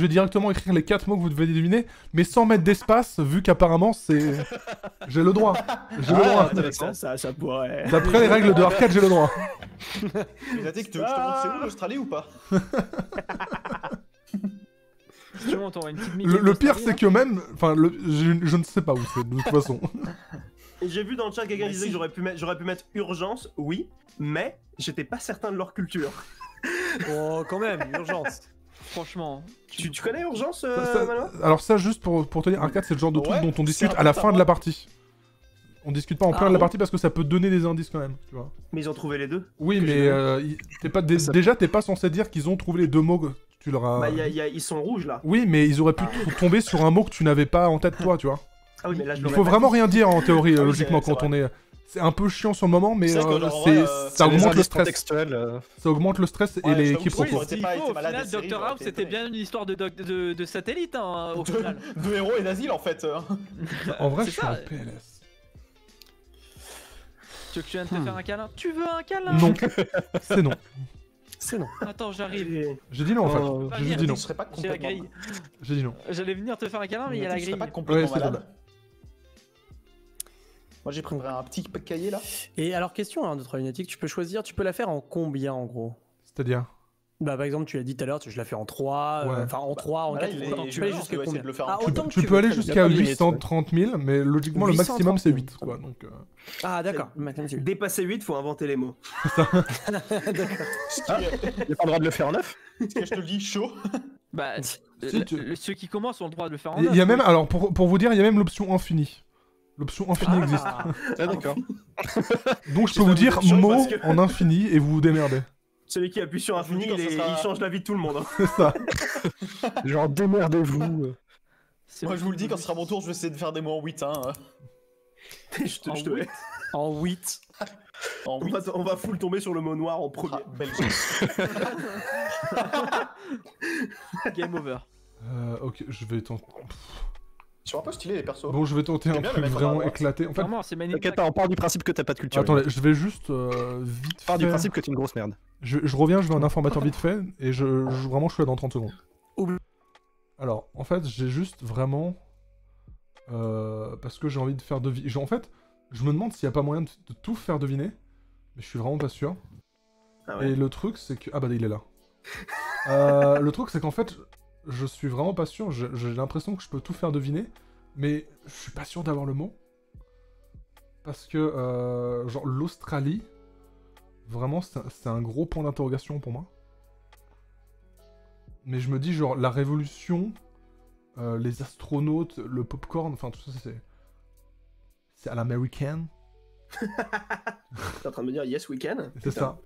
vais directement écrire les 4 mots que vous devez deviner, mais sans mettre d'espace, vu qu'apparemment c'est... J'ai le droit. J'ai le droit. intéressant. Ça pourrait. D'après les règles de arcade, j'ai le droit. Mais t'as dit que tu veux que je te montre c'est où l'Australie ou pas? Si tu veux, on t'envoie une petite Le pire, c'est que même... Enfin, je ne sais pas où c'est, de toute façon. Et j'ai vu dans le chat quelqu'un Mais disait si. que j'aurais pu mettre urgence, oui, mais j'étais pas certain de leur culture. Oh, quand même, urgence. Franchement. Tu connais urgence, Ça- Manoir? alors ça, juste pour te dire, arcade, c'est le genre de truc Ouais, dont on c'est discute un à la peu fin de ça. la partie. On discute pas en plein Ah de la bon partie parce que ça peut donner des indices quand même, tu vois. Mais ils ont trouvé les deux. Oui, Que mais j'ai déjà, t'es pas censé dire qu'ils ont trouvé les deux mots que tu leur as... Bah, ils sont rouges là. Oui, mais ils auraient pu tomber sur un mot que tu n'avais pas en tête toi, tu vois. Ah oui, mais là je Il l'aurais faut pas vraiment dit. rien dire en théorie, Ah oui, logiquement, c'est quand on est... c'est un peu chiant sur le moment, mais C'est vrai que, genre, en c'est- vrai, ça C'est les augmente le indices stress. contextuels. Ça augmente le stress et Ouais, les je t'avoue que quiproquos. oui, J'aurais pas été Au malade final, des séries, Dr j'aurais House, été c'était étonné. bien une histoire de satellite, hein, au final. Deux héros et d'asile en fait. En vrai, C'est je suis ça. en PLS. Tu veux que je vienne te faire un câlin? Tu veux un câlin? Non, c'est non. C'est non. Attends, j'arrive. Et- J'ai dit non en Oh, fait. J'ai juste dit non. Je serais pas J'ai la complètement. grille. J'ai dit non. J'allais venir te faire un câlin, mais il y a la Je serais grille. pas complètement Ouais, c'est malade. Moi j'ai pris un petit cahier là. Et alors, question, hein, notre lunatique, tu peux choisir, tu peux la faire en combien en gros? C'est-à-dire Bah, par exemple, tu l'as dit tout à l'heure, je la fais en 3, Ouais. enfin en 3, en Là, 4, il tu peux aller est jusqu'à essayer combien? de le faire en Ah, trois. autant que Tu tu peux veux, aller très bien. jusqu'à pas de limite, 830 000, mais logiquement le 830 maximum c'est 000. 8 quoi. Donc, Ah, d'accord. le maximum, c'est huit. Dépasser 8, faut inventer les mots. Il n'y a pas le droit de le faire en 9. Ce que je te le dis chaud. Bah, Si, tu- ceux qui commencent ont le droit de le faire en il y a neuf, même, oui. alors pour vous dire, il y a même l'option infinie. L'option infinie existe. Ah, Ah, d'accord. Donc je peux Ça vous vous dire êtes sûr mot parce que- en infini et vous vous démerdez. Celui qui appuie sur Je vous dis infini, quand ça sera- il change la vie de tout le monde. hein. C'est ça. Genre, démerdez-vous. C'est Moi je vous le dis, quand ce sera mon tour, je vais essayer de faire des mots en 8. Hein. Je te laisse. en 8. En 8. On va full tomber sur le mot noir en premier. Belgique. game over. Ok, je vais tenter. Ils sont un peu stylés les persos. Bon, je vais tenter un J'aime bien le truc mettre à vraiment droite. éclaté. En fait, Vraiment, c'est magnifique. T'inquiète pas, on part du principe que t'as pas de culture. attendez, je vais juste vite On part du fait- principe que t'es une grosse merde. Je reviens, je vais un informateur vite fait et vraiment je suis là dans 30 secondes. Oublie. Alors, en fait, j'ai juste vraiment parce que j'ai envie de faire deviner. En fait, je me demande s'il y a pas moyen de tout faire deviner, mais je suis vraiment pas sûr. Ah ouais. Et le truc, c'est que bah il est là. Le truc, c'est qu'en fait, je suis vraiment pas sûr. J'ai l'impression que je peux tout faire deviner, mais je suis pas sûr d'avoir le mot parce que genre l'Australie. Vraiment, c'est un gros point d'interrogation pour moi. Mais je me dis, genre, la révolution, les astronautes, le popcorn, enfin, tout ça, c'est à l'américaine. T'es en train de me dire yes we can? C'est Putain. ça.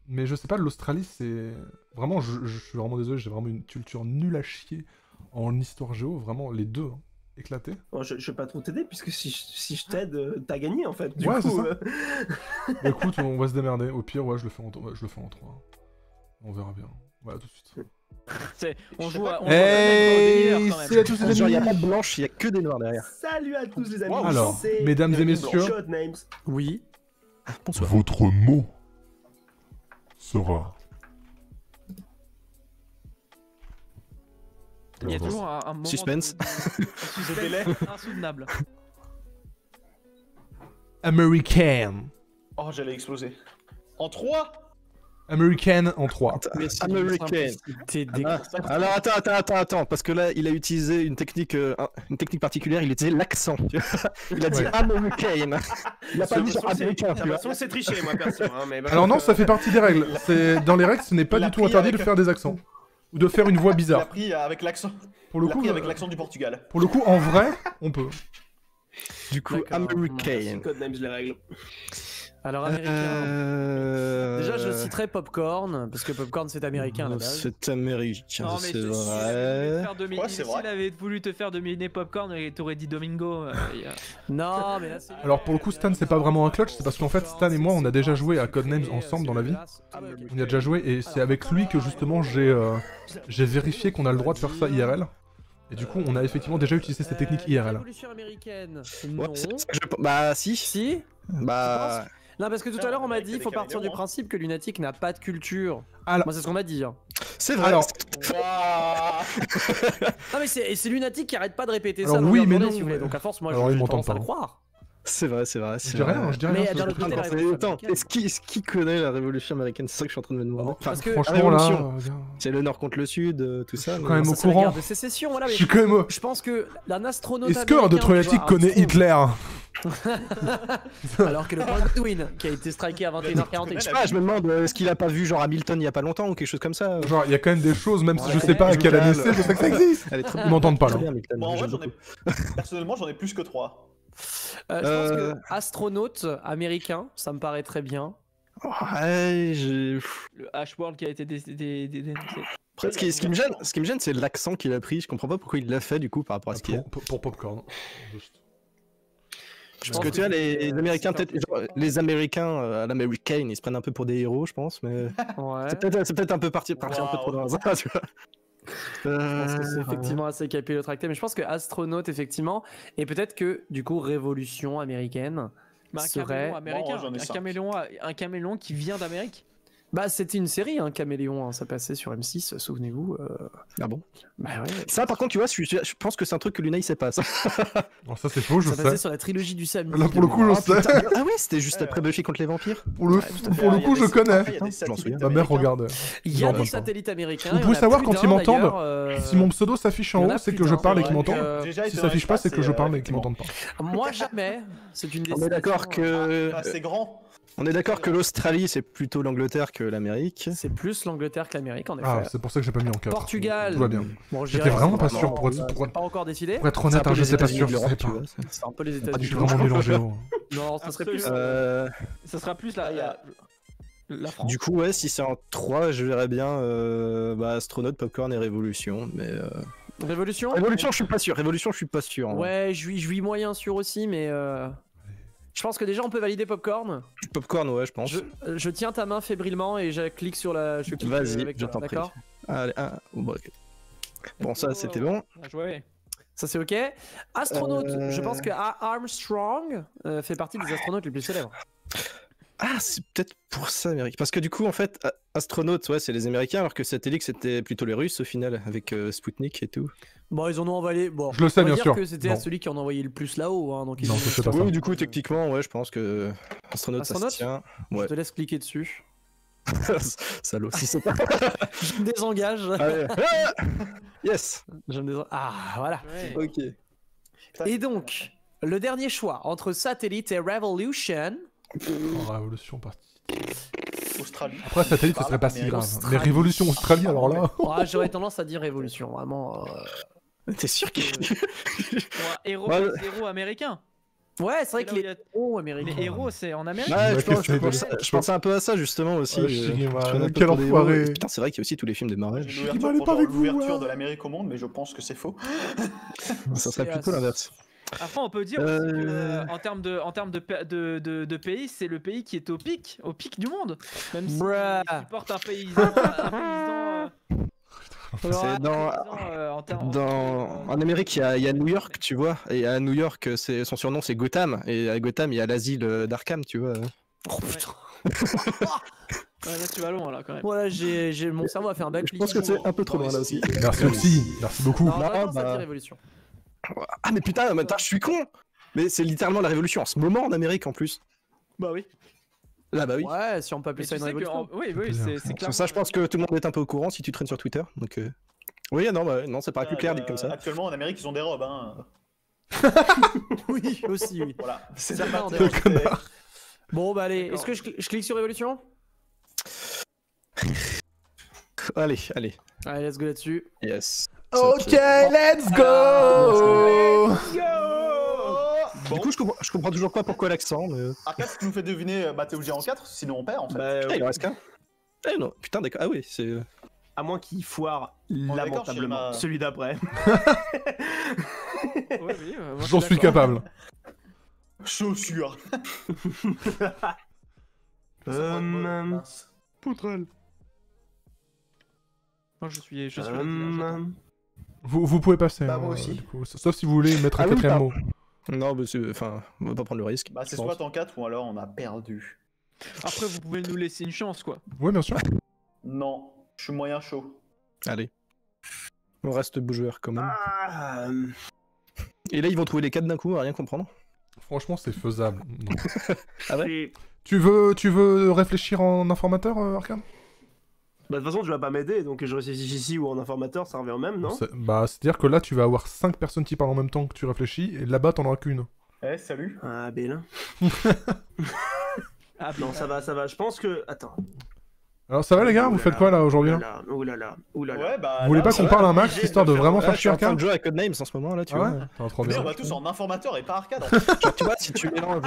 Mais je sais pas, l'Australie, c'est... Vraiment, je suis vraiment désolé, j'ai vraiment une culture nulle à chier en histoire géo. Vraiment, les deux, hein, éclatés. Bon, je vais pas trop t'aider, puisque si je t'aide, t'as gagné en fait. Du Ouais, coup, c'est ça. Bah, écoute, on va se démerder. Au pire, ouais, je le fais en 3. On verra bien. Voilà, tout de suite. On Je sais joue pas à. comment- On joue à Hey, Délire, quand même. c'est à tous les Genre, il n'y a amis. pas de blanche, il y a que des noirs derrière. Salut à tous les amis. Alors, c'est mesdames et messieurs, Shot Names. Oui. Bonsoir. Votre mot sera... Il y a toujours un moment. Suspense. de délai. insoutenable. American. Oh, j'allais exploser. En 3. American en 3. American. T'es Alors attends, parce que là il a utilisé une technique particulière, il a utilisé l'accent. tu vois. Il a dit Ouais. American. Il a pas dit genre américain. De tu toute vois. façon, c'est triché, moi, perso. Hein, mais Alors non, ça fait partie des règles. Dans les règles, ce n'est pas Il a du tout pris interdit avec- de faire des accents. Ou de faire une voix Il a bizarre. pris avec l'accent. Pour le Il a coup, pris avec l'accent du Portugal. pour le coup, en vrai, on peut. Du coup, D'accord. c'est American. Code Names, les règles. Alors, américain. Déjà, je citerai Popcorn, parce que Popcorn c'est américain à la base. C'est américain, Non, mais c'est s'il avait voulu vrai. faire dominer- Ouais, c'est vrai. s'il avait voulu te faire dominer Popcorn, t'aurais dit Domingo. Non, mais là c'est. Alors pour le coup, Stan, c'est pas vraiment un clutch, c'est parce qu'en fait, Stan et moi, on a déjà joué à Codenames ensemble dans la vie. On y a déjà joué, et c'est avec lui que justement j'ai vérifié qu'on a le droit de faire ça IRL. Et du coup, on a effectivement déjà utilisé cette technique IRL. Révolution américaine. Ouais, Non. c'est ça que bah si. Si. Bah Non, parce que tout à l'heure on m'a dit il faut Avec partir du Caméléon, hein. principe que Lunatic n'a pas de culture. Alors- Moi c'est ce qu'on m'a dit. Hein. c'est vrai. Alors, Waouh. Non mais c'est Lunatic qui arrête pas de répéter Alors ça. oui, longueur de mais journée, non, si vous voulez. mais- Donc à force moi Alors, j'ai il m'entend tendance à pas. le croire. c'est vrai. je dis rien, je dis rien. Mais je- d'un je- autre côté, la révolution Attends, américaine. est-ce qui connaît la révolution américaine? C'est ça que je suis en train de me demander. Enfin, Parce que Franchement, là, révolution. bien. c'est le nord contre le sud, tout ça. Je suis mais- quand même Ça, au c'est la courant. guerre de sécession, voilà. Je Mais suis quand même. je pense que d'un astronaute. Est-ce qu'un américain, d'autres tu lunatique vois, connaît Armstrong, Hitler? Alors que le point Godwin qui a été striké à 21h40. Je sais pas, je me demande, est-ce qu'il a pas vu genre Hamilton il y a pas longtemps ou quelque chose comme ça? Genre, il y a quand même des choses, même si Ouais, je sais pas à quelle année Journal. c'est, je sais que ça existe. Elle est très Ils m'entendent pas très là. bien, Hamilton. Bon, en vrai, j'aime j'en ai. beaucoup. Personnellement, j'en ai plus que 3. Je pense que astronaute américain, ça me paraît très bien. Ouais, j'ai. Le H-World qui a été dénoncé. Ce qui me gêne, c'est l'accent qu'il a pris. Je comprends pas pourquoi il l'a fait du coup par rapport à ce qu'il y a. Pour Popcorn. Juste. Je Parce pense que tu vois, les c'est Américains, super peut-être, genre, les Américains à l'américaine, ils se prennent un peu pour des héros, je pense, mais Ouais. c'est peut-être un peu parti un peu trop dans le hasard, tu vois. Je pense que c'est effectivement assez capillotracté, mais je pense que astronaute, effectivement, et peut-être que du coup, révolution américaine Bah, un serait. caméléon américain, j'en ai cinq. un caméléon qui vient d'Amérique. Bah, c'était une série, hein, Caméléon, hein, ça passait sur M6, souvenez-vous. Ah bon? Bah ouais. Ça, par contre, tu vois, je pense que c'est un truc que Luna il sait pas. Ça, Bon, ça c'est faux, je Ça passait sais. sur la trilogie du samedi. Là pour le coup, je sais. ah ouais, c'était juste après Buffy contre les vampires. Pour le coup, je connais. J'en souviens. Ma mère regarde. Il y Non, a pas des ça. satellites américains. Vous il y en pouvez a savoir plus quand d'un, ils m'entendent. d'ailleurs, Si mon pseudo s'affiche il y en en a haut, c'est plus que je d'un, parle et c'est qu'ils vrai m'entendent. que- Déjà, Si ça s'affiche pas, c'est que je parle et qu'ils effectivement. m'entendent pas. Moi, jamais. C'est une On est d'accord que. Ah, c'est grand. On est d'accord que l'Australie, c'est plutôt l'Angleterre que l'Amérique. C'est plus l'Angleterre que l'Amérique, en effet. Ah, c'est pour ça que j'ai pas mis en 4. Portugal. Tout va bien. Bon, J'étais vraiment pas sûr pour C'est être, pas encore décidé. pour être honnête, hein, je sais pas sûr, je sais pas. C'est un peu les Je États-Unis. suis vraiment mélangé. Non, ça serait plus. Ça sera plus la France. Du coup, ouais, si c'est en 3, je verrais bien Astronaute, Popcorn et Révolution. Mais Révolution. Révolution, je suis pas sûr. Révolution, je suis pas sûr. hein. Ouais, je suis moyen sûr aussi, mais je pense que déjà on peut valider Popcorn. Popcorn, ouais, je pense. Je tiens ta main fébrilement et je clique sur la. Je clique Vas-y, avec je toi, t'en prie. d'accord. Allez, bon, ok. Bon, ça, c'était bon. Bien joué. Ça c'est ok. Astronaute, je pense que Armstrong fait partie des astronautes les plus célèbres. Ah, c'est peut-être pour ça, Amérique. Parce que du coup, en fait, astronaute, ouais, c'est les Américains, alors que satellite, c'était plutôt les Russes au final, avec Sputnik et tout. Bon, ils en ont envoyé. Bon, Je le sais, on va bien dire sûr. que c'était Non. celui qui en envoyait le plus là-haut. Hein, donc ils Non, ont- je sais pas ça. Oui, du coup, techniquement, ouais, je pense que astronaute, ça Astronaute se tient. Je Ouais. te laisse cliquer dessus. Salaud, si c'est pas. Je me désengage. Allez. Ah yes. Je me désengage. Ah, voilà. Ouais. Ok. Et donc, le dernier choix entre Satellite et Revolution. Oh, révolution partie. Australie. Après, satellite, ce serait pas si Amérique. grave. Mais révolution Australie, alors là. Ah, j'aurais tendance à dire Révolution, vraiment. T'es sûr qu'il. Héros, Ouais. héros américains. Ouais, c'est vrai C'est que là où les il y a- héros américains. Les héros, c'est en Amérique. Ouais, Ouais, je pensais un peu à ça justement aussi. Ah, Shigema, je prenais un peu quel pour des enfoiré. héros. Putain, c'est vrai qu'il y a aussi tous les films de Marvel. J'ai une m'allais ouverture pas pour avec genre vous, l'ouverture hein. de l'Amérique au monde, mais je pense que c'est faux. Ça serait plutôt l'inverse. Après, on peut dire aussi que, en termes de pays, c'est le pays qui est au pic du monde. Même si Bruh. il supporte un paysan, C'est en Amérique, il y a New York, tu vois. Et à New York, son surnom c'est Gotham. Et à Gotham, il y a l'asile d'Arkham, tu vois. Oh putain. Ouais, là, tu vas loin, là, quand même. Voilà, mon cerveau a fait un Je backflip. pense que c'est un peu trop loin là aussi. Merci aussi. Merci beaucoup. Non, Non, ça bah- dit Révolution. Ah mais putain, je suis con. Mais c'est littéralement la révolution en ce moment en Amérique en plus. Bah oui. Là, bah oui. Ouais, si on peut appeler Mais ça tu une sais que, révolution. oui, c'est Sur clair. ça, je pense que tout le monde est un peu au courant si tu traînes sur Twitter. Donc, oui, non, non, ça paraît plus clair dit comme ça. Actuellement, en Amérique, ils ont des robes. Hein. Oui, aussi, oui. Voilà. C'est Certains ont des Le robes. connard. Bon, bah allez, D'accord. est-ce que je clique sur Révolution? Allez. Allez, let's go là-dessus. Yes. Ok, let's go. Du coup, je comprends toujours pas pourquoi l'accent. Mais... Arcade, si tu nous fais deviner, bah t'es obligé en 4, sinon on perd en fait. Ah, il en reste qu'un. Eh non, putain, d'accord. Ah oui, c'est. À moins qu'il foire est d'accord, lamentablement. Shirima. Celui d'après. Oui, moi, J'en suis capable. Chaussures. Poutrelle. Moi, je suis là. Vous pouvez passer. Bah, hein, moi aussi. du coup. Sauf si vous voulez mettre un Ah oui, quatrième pardon. mot. Non, mais c'est. Enfin, on va pas prendre le risque. Bah c'est je pense. soit en 4 ou alors on a perdu. Après, vous pouvez nous laisser une chance, quoi. Oui, bien sûr. Non, je suis moyen chaud. Allez. On reste bougeeur quand même. Ah, Et là, ils vont trouver les 4 d'un coup, à rien comprendre. Franchement, c'est faisable. Non. Ah ouais. Tu veux réfléchir en informateur, Arcane? Bah, de toute façon, tu vas pas m'aider, donc je réfléchis ici ou en informateur, ça revient au même, non? C'est-à-dire que là, tu vas avoir 5 personnes qui parlent en même temps que tu réfléchis, et là-bas, t'en auras qu'une. Eh, salut. Ah, Bélin. Ah, Non, ça va, je pense que. Attends. Alors, ça va, les gars? Vous faites quoi, là, aujourd'hui? là Oulala. Ouais, bah. Vous voulez là, pas ça qu'on va. parle un max, obligé histoire de de faire- vraiment Là, faire je suis en chier train Arcane? de jouer à Codenames en ce moment, là, tu Ah vois. ouais? T'as trop Mais bien. on va tous en informateur et pas arcade. En fait. Genre, tu vois, si tu mélanges.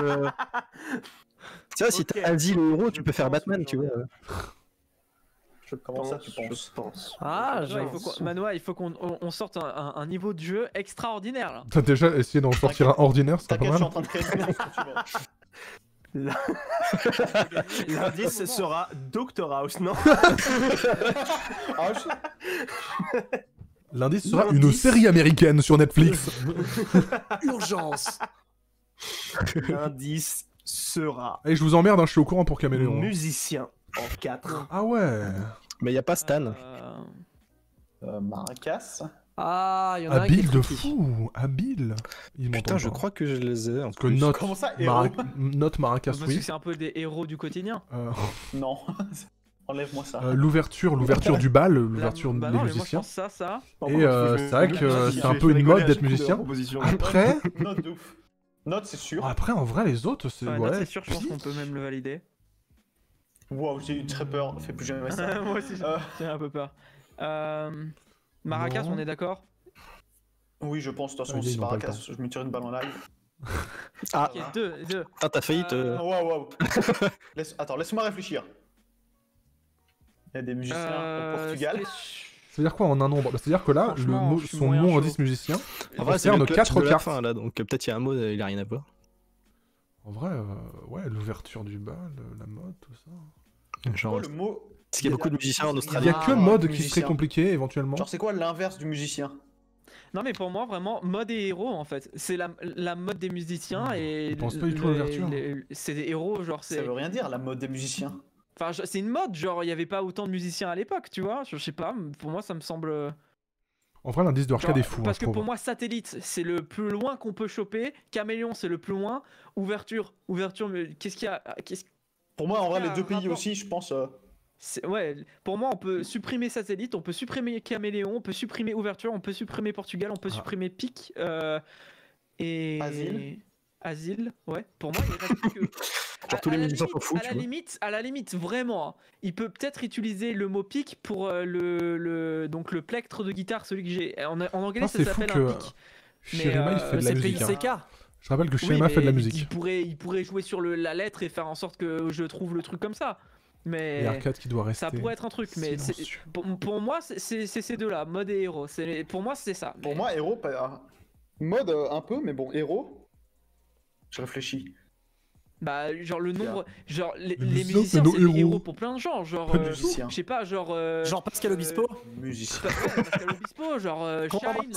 Tu vois, si Ok. t'as Asile et Héros, tu peux faire pense Batman, que tu j'en vois. ai. Comment ça, tu penses? Je pense. Ah, Manoa, il faut qu'on sorte un niveau de jeu extraordinaire là. T'as déjà essayé d'en sortir un ordinaire, c'est pas T'inquiète, je mal. suis en train de créer une tu vois. L'indice sera Doctor House, non? Ah, L'indice sera une L'indice. série américaine sur Netflix. urgence. L'indice sera Allez, je vous emmerde, hein, je suis au courant pour Caméléon. musicien en 4. Ah ouais. Mais y a pas Stan. Maracas. Ah, il y en a un qui est Habile de tricky. fou. Habile. Il Putain, m'entend je pas. crois que je les ai. En Parce que plus. note, Comment ça, héros note Maracas, Parce que oui. c'est un peu des héros du quotidien. Non. Enlève-moi ça. L'ouverture du bal, l'ouverture Bah des non, mais moi je musiciens. pense ça. Et c'est vrai que c'est un peu une mode d'être musicien. Après, Note de ouf. Note, c'est sûr. après en vrai les autres c'est Ouais, ouais. c'est sûr, je pense qu'on peut même le valider. Wow, j'ai eu très peur. Fais plus jamais ça. Moi aussi, j'ai un peu peur. Maracas, Non. on est d'accord? Oui, je pense. De toute façon, Allez, si ils n'ont pas le Maracas, je me tire une balle en live. Ah, Ok, deux. putain, t'as failli te. Wow. Attends, laisse-moi réfléchir. Il y a des musiciens au Portugal. C'est-à-dire quoi en un nombre? C'est-à-dire que là, Franchement, je suis son moyen mot chaud. indice musicien, En vrai, c'est concerne le clutch 4 de la cartes. fin là, donc peut-être il y a un mot, il a rien à voir. En vrai, ouais, l'ouverture du bal, la mode, tout ça. Genre, Quoi, le mot. parce qu'il y a beaucoup de musiciens en Il Australie. y a que mode qui musicien. serait compliqué éventuellement. Genre, c'est quoi l'inverse du musicien? Non, mais pour moi, vraiment, mode et héros en fait. C'est la mode des musiciens et. Je pense pas du tout à l'ouverture. C'est des héros, genre Ça c'est. veut rien dire, la mode des musiciens. Enfin, c'est une mode, genre il y avait pas autant de musiciens à l'époque, tu vois. Je sais pas, pour moi ça me semble. En vrai, l'indice de arcade Genre, est fou, parce je que trouve. pour moi, satellite, c'est le plus loin qu'on peut choper. Caméléon, c'est le plus loin. Ouverture, mais qu'est-ce qu'il y a Pour moi, en vrai, Il y a les deux un pays rapport. aussi, je pense. Ouais, pour moi, on peut supprimer satellite, on peut supprimer Caméléon, on peut supprimer ouverture, on peut supprimer Portugal, on peut supprimer pic et Asile, ouais. Pour moi, il reste plus que. Genre, tous les musiciens s'en foutent, à tu la vois. limite, à la limite, vraiment, hein, il peut peut-être utiliser le mot pic pour donc le plectre de guitare, celui que j'ai. En anglais, Ah, ça c'est fou s'appelle que un pic. Shirima, il fait de la C'est musique. hein. PICK. Je rappelle que Oui, Shirima fait de la mais musique. il pourrait jouer sur la lettre et faire en sorte que je trouve le truc comme ça. Et Mais arcade qui doit rester. ça pourrait être un truc. Mais silencieux. pour moi, c'est ces deux-là, mode et héros. Pour moi, c'est ça. Pour Mais- moi, héros, mode un peu, mais bon, héros. Je réfléchis. Bah, genre le nombre. Genre, les musiciens, musiciens, c'est c'est nos des héros. héros pour plein de gens. Genre, Pas du tout. Musicien. je sais pas, genre. Genre Pascal Obispo. Musicien. Pascal Obispo, genre Comment Shine.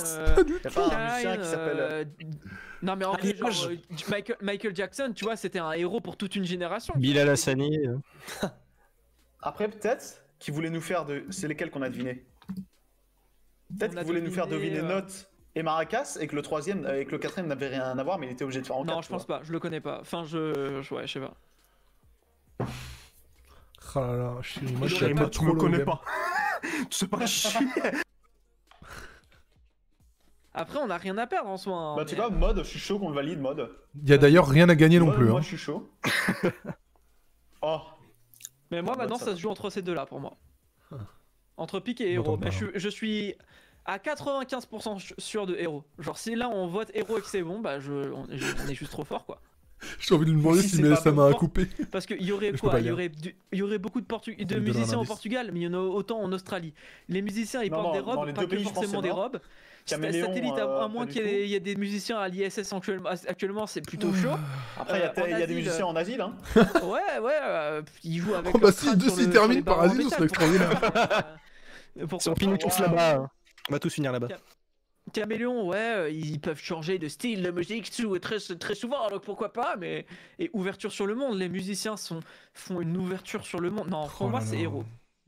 Y'a pas un musicien qui s'appelle. Non, mais en vrai, genre, Allumage. Michael Jackson, tu vois, c'était un héros pour toute une génération. Bilal Hassani. Après, peut-être qu'ils voulaient nous faire de. C'est lesquels qu'on a deviné? Peut-être On a qu'ils voulaient nous faire deviné, deviner Note et Maracas et que le troisième, avec le quatrième n'avait rien à voir, mais il était obligé de faire en Non, quatre, je pense pas, je le connais pas. Enfin, ouais, je sais pas. Ah là là, Shirima, Il je aurait savais pas- pas tu trop me le connais game. pas. Tu sais pas chier. Après, on a rien à perdre en soi. hein, Bah, tu mais- vois, mode, je suis chaud qu'on le valide, mode. Il y a d'ailleurs rien à gagner non Mode, plus. Moi, hein. je suis chaud. Oh, Mais moi, Mode, maintenant, ça ça va. se joue entre ces deux-là pour moi. Ah. Entre pic et M'entends héros. pas, Mais hein. je suis à 95% sûr de héros. Genre, si là on vote héros et que c'est bon, bah on est juste trop fort quoi. J'ai envie de lui demander Si si c'est mais pas ça bon, m'a fort. coupé. Parce qu'il y aurait Je peux quoi pas Il y lire. aurait beaucoup de Il me donne un musiciens au indice. Portugal, mais il y en a autant en Australie. Les musiciens ils Non, portent des non, dans robes, les pas deux que pays, je pense forcément que des non. robes. Caméléon, Satellite, à moins pas qu'il du y ait des musiciens à l'ISS actuellement, c'est plutôt chaud. Après, il y a en des asile, musiciens en asile, hein. Ouais, ils jouent avec. Oh bah leur si, crâne s'ils sur le- terminent sur les par barres en asile, ce serait métal, extraordinaire. pourquoi Si on pas. finit tous là-bas, on va tous finir là-bas. Caméléon, ouais, ils peuvent changer de style de musique très souvent, donc pourquoi pas, mais. Et ouverture sur le monde, les musiciens font une ouverture sur le monde. Non, pour Oh moi, là c'est là. héros.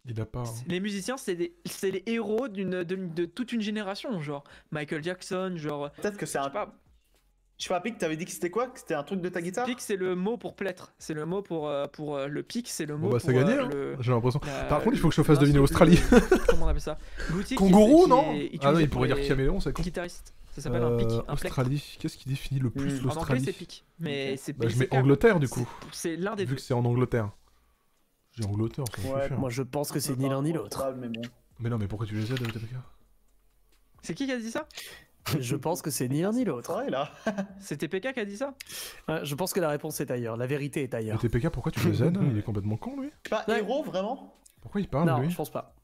Il a pas. hein. Les musiciens, c'est les héros de toute une génération, genre Michael Jackson, genre. Peut-être que c'est Je un. sais pas, Je sais pas, Pic, t'avais dit que c'était quoi? Que c'était un truc de ta guitare? pic, c'est le mot pour plâtre. C'est le mot pour le pic, c'est le mot Bon bah pour. c'est gagné, hein. le- J'ai l'impression. la- Par contre, il faut que je te fasse non, deviner c'est Australie. Comment on appelle ça? L'outil qui- Kangourou, qui non est Ah non, utilisé il pour pourrait dire les caméléon, c'est con. guitaristes. Ça s'appelle un pic, un plectre. Australie, qu'est-ce qui définit le plus En anglais, c'est l'Australie? pic. Mais c'est Bah je c'est mets clair. Angleterre du coup, C'est l'un des vu deux. que c'est en Angleterre. J'ai Angleterre, ça me fait Ouais, faire. Moi, je pense que c'est ni l'un ni l'autre. Mais bon. Mais non, mais pourquoi tu les aides, TPK? C'est qui a dit ça? Je pense que c'est ni l'un ni C'est l'autre. vrai, là. C'est TPK qui a dit ça? Je pense que la réponse est ailleurs. La vérité est Mais ailleurs. TPK, pourquoi tu les aides? Il est complètement con lui. Pas Ouais. héros, vraiment? Pourquoi il parle, Non, lui? je pense pas.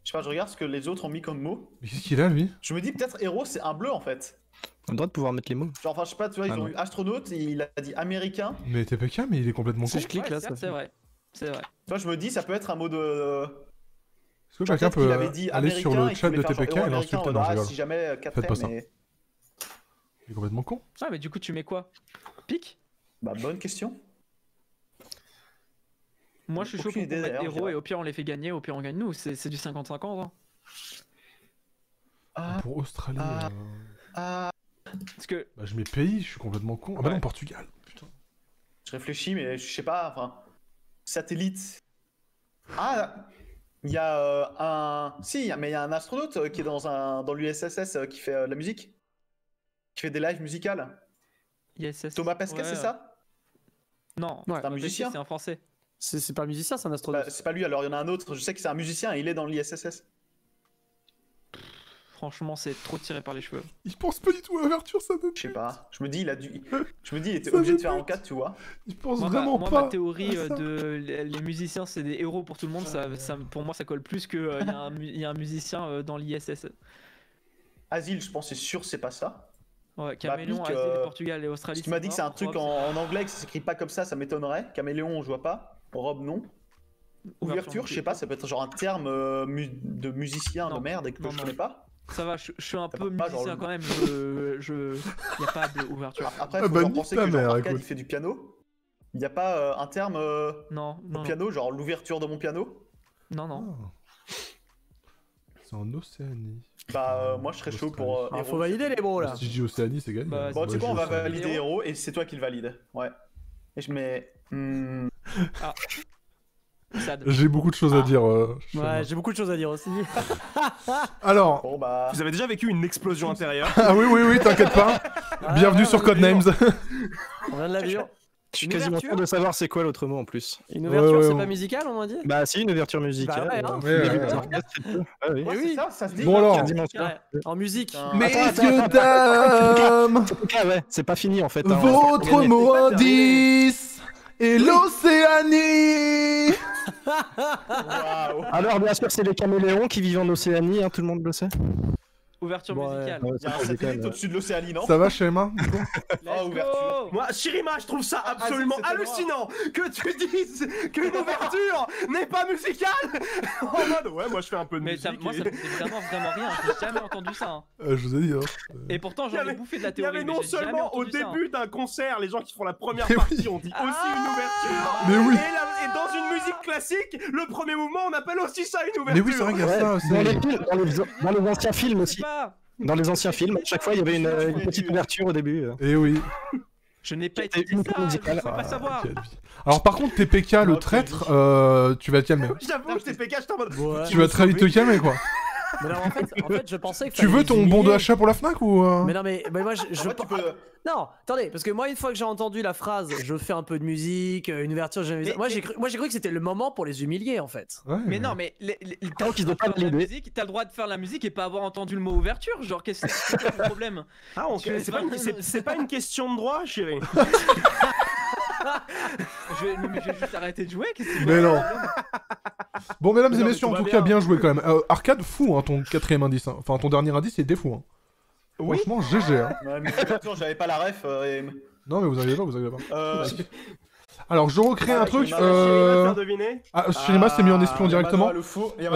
Je sais pas, je regarde ce que les autres ont mis comme mot. Mais qu'est-ce qu'il a, lui? Je me dis peut-être héros, c'est un bleu en fait. On a le droit de pouvoir mettre les mots. Genre, enfin, je sais pas, tu vois, ils Ah ont non. eu astronaute, et il a dit américain. Mais TPK, mais il est complètement con. Si je clique là, certes, ça c'est fait. vrai. C'est vrai. Tu vois, je me dis, ça peut être un mot de. Est-ce que Genre, quelqu'un peut-être qu'il peut avait dit aller sur américain le et chat qu'il de voulait faire TPK genre et héros l'insulter? américain, Non, je ah, rigole. si jamais Faites pas ça. mais. Il est complètement con. Ah, mais du coup, tu mets quoi? Pique? Bah, bonne question. Moi, je suis chaud Aucune pour qu'on idée, mette d'ailleurs, je héros dirais. et au pire, on les fait gagner, au pire, on gagne nous. C'est du 50-50. Hein. Ah, Pour Australie, Ah. ah, Parce que bah, je mets pays, je suis complètement con. Ah bah Ouais. non, Portugal. Putain. je réfléchis, mais je sais pas, enfin. Satellite. Ah, il y a un. Si, mais il y a un astronaute qui est dans l'USSS qui fait de la musique. Qui fait des lives musicales. ISS. Thomas Pesquet, Ouais. c'est ça? Non, Ouais. C'est un Thomas musicien. Pesquet, c'est un français. C'est pas un musicien, c'est un astronaute. Bah, c'est pas lui, alors il y en a un autre. Je sais que c'est un musicien et il est dans l'ISSS. Franchement, c'est trop tiré par les cheveux. Il pense pas du tout à l'ouverture, ça me Je sais pas. Je me dis, il était Ça obligé me de faire en bute. 4, tu vois. Il pense Moi, vraiment ma pas. théorie à ça. les musiciens, c'est des héros pour tout le monde, pour moi, ça colle plus que il y a un musicien dans l'ISS. Asile, je pense, c'est sûr, c'est pas ça. Ouais, Caméléon, pique, Asie, Portugal et Australie. Si tu m'as dit que c'est un mort. truc Rob, en anglais, que ça s'écrit pas comme ça m'étonnerait. Caméléon, je vois pas. Robe, non. Ouverture, je sais pas, ça peut être genre un terme de musicien Non. de merde que Non, je non. connais pas. Ça va, je suis un Ça peu va pas, genre, musicien le- quand même. Y a pas d'ouverture. Après, Ah faut bah, genre nique penser ta que genre, mère, Arcade, écoute. il fait du piano. Il n'y a pas un terme Non, au non, piano, genre l'ouverture de mon piano. non, non. Ah. C'est en Océanie. Bah, moi, je serais chaud pour. Ah, héros. faut valider les bros là. Si je dis Océanie, c'est gagné. Bah, hein. Bon, tu sais Moi, quoi, on je va dis Océanie. valider héros et c'est toi qui le valide. Ouais. Et je mets. Sad. J'ai beaucoup de choses à dire. chez moi. Ouais, j'ai beaucoup de choses à dire aussi. Alors, Bon, bah. Vous avez déjà vécu une explosion intérieure? ah oui, oui, oui, t'inquiète pas. Bienvenue sur Codenames. On vient de la vivre. Je suis Une quasiment ouverture sûr de savoir c'est quoi l'autre mot en plus. Une ouverture, ouais, c'est on- pas musical, on m'a dit? Bah si, une ouverture musicale. Bah ouais, hein. Ouais, Début ouais, des ouais. orchestres et tout. Ah oui. Ouais, oui. c'est ça, ça se dit. Bon, alors. Quasiment sûr. Ouais, en musique. Putain. Messieurs, dames, Ah ouais, c'est pas fini en fait. hein. votre Gagné. mot pas terminé. indice est l'Océanie. Waouh. Alors bien sûr, c'est les caméléons qui vivent en Océanie, hein, tout le monde le sait. Ouverture Ouais. musicale. Ouais, Il y a un satellite au-dessus de l'Océanie, non? Ça va, Shema? Ah, ouverture. Moi, Shirima, je trouve ça absolument c'était hallucinant que tu dises qu'une ouverture n'est pas musicale. En mode, ouais, moi je fais un peu de Mais musique. moi, ça me dit vraiment rien. J'ai jamais entendu ça. Hein. Je vous ai dit, hein. Et pourtant, Il y j'en ai avait- bouffé de la Il y théorie. avait mais non j'ai jamais seulement au entendu ça, hein. début d'un concert, les gens qui font la première Mais partie, on dit aussi une ouverture. Mais oui. Et dans une musique classique, le premier mouvement, on appelle aussi ça une Mais ouverture. oui, c'est vrai qu'il y a ça Dans aussi. les, films, dans les anciens films Je aussi. sais pas. Dans les anciens films, à chaque fois il y avait une petite ouverture au début. Eh oui. Je n'ai pas C'était étudié une ça. musicale. Je peux pas savoir. quelle vie. Alors par contre, TPK, le traître, tu vas te calmer. J'avoue, TPK, j'étais en mode. Ouais. Tu vas très vite te calmer, quoi. Mais non, en fait, je pensais que. Tu veux ton bon de achat pour la Fnac ou Mais non, mais moi, je En fait, tu peux. Non, attendez, parce que moi, une fois que j'ai entendu la phrase, je fais un peu de musique, une ouverture, Mais- moi, j'ai cru que c'était le moment pour les humilier, en fait. Ouais, Mais non, mais t'as Tant qu'ils le ont droit pas de faire la validé. musique, t'as le droit de faire la musique et pas avoir entendu le mot ouverture. Genre, qu'est-ce que c'est quoi le problème? Ah, c'est pas une question de droit, chérie. Je vais juste arrêter de jouer. Qu'est-ce que c'est Mais quoi le non. problème? Bon, mesdames et Non, mais messieurs, en tout tout va cas, bien. bien joué quand même. Arcade, fou, hein, ton quatrième indice. Hein. Enfin, ton dernier indice, il était fou. Hein. Oui. Franchement, GG. Hein. Ouais, mais ouverture, j'avais pas la ref. Non, mais vous inquiétez pas, vous inquiétez pas. Euh, Alors, je recrée un Ah, truc. Shirima, Shirima, faire deviner. Ah, Shirima s'est mis en espion il y a directement. Manoa, le fou. Il y a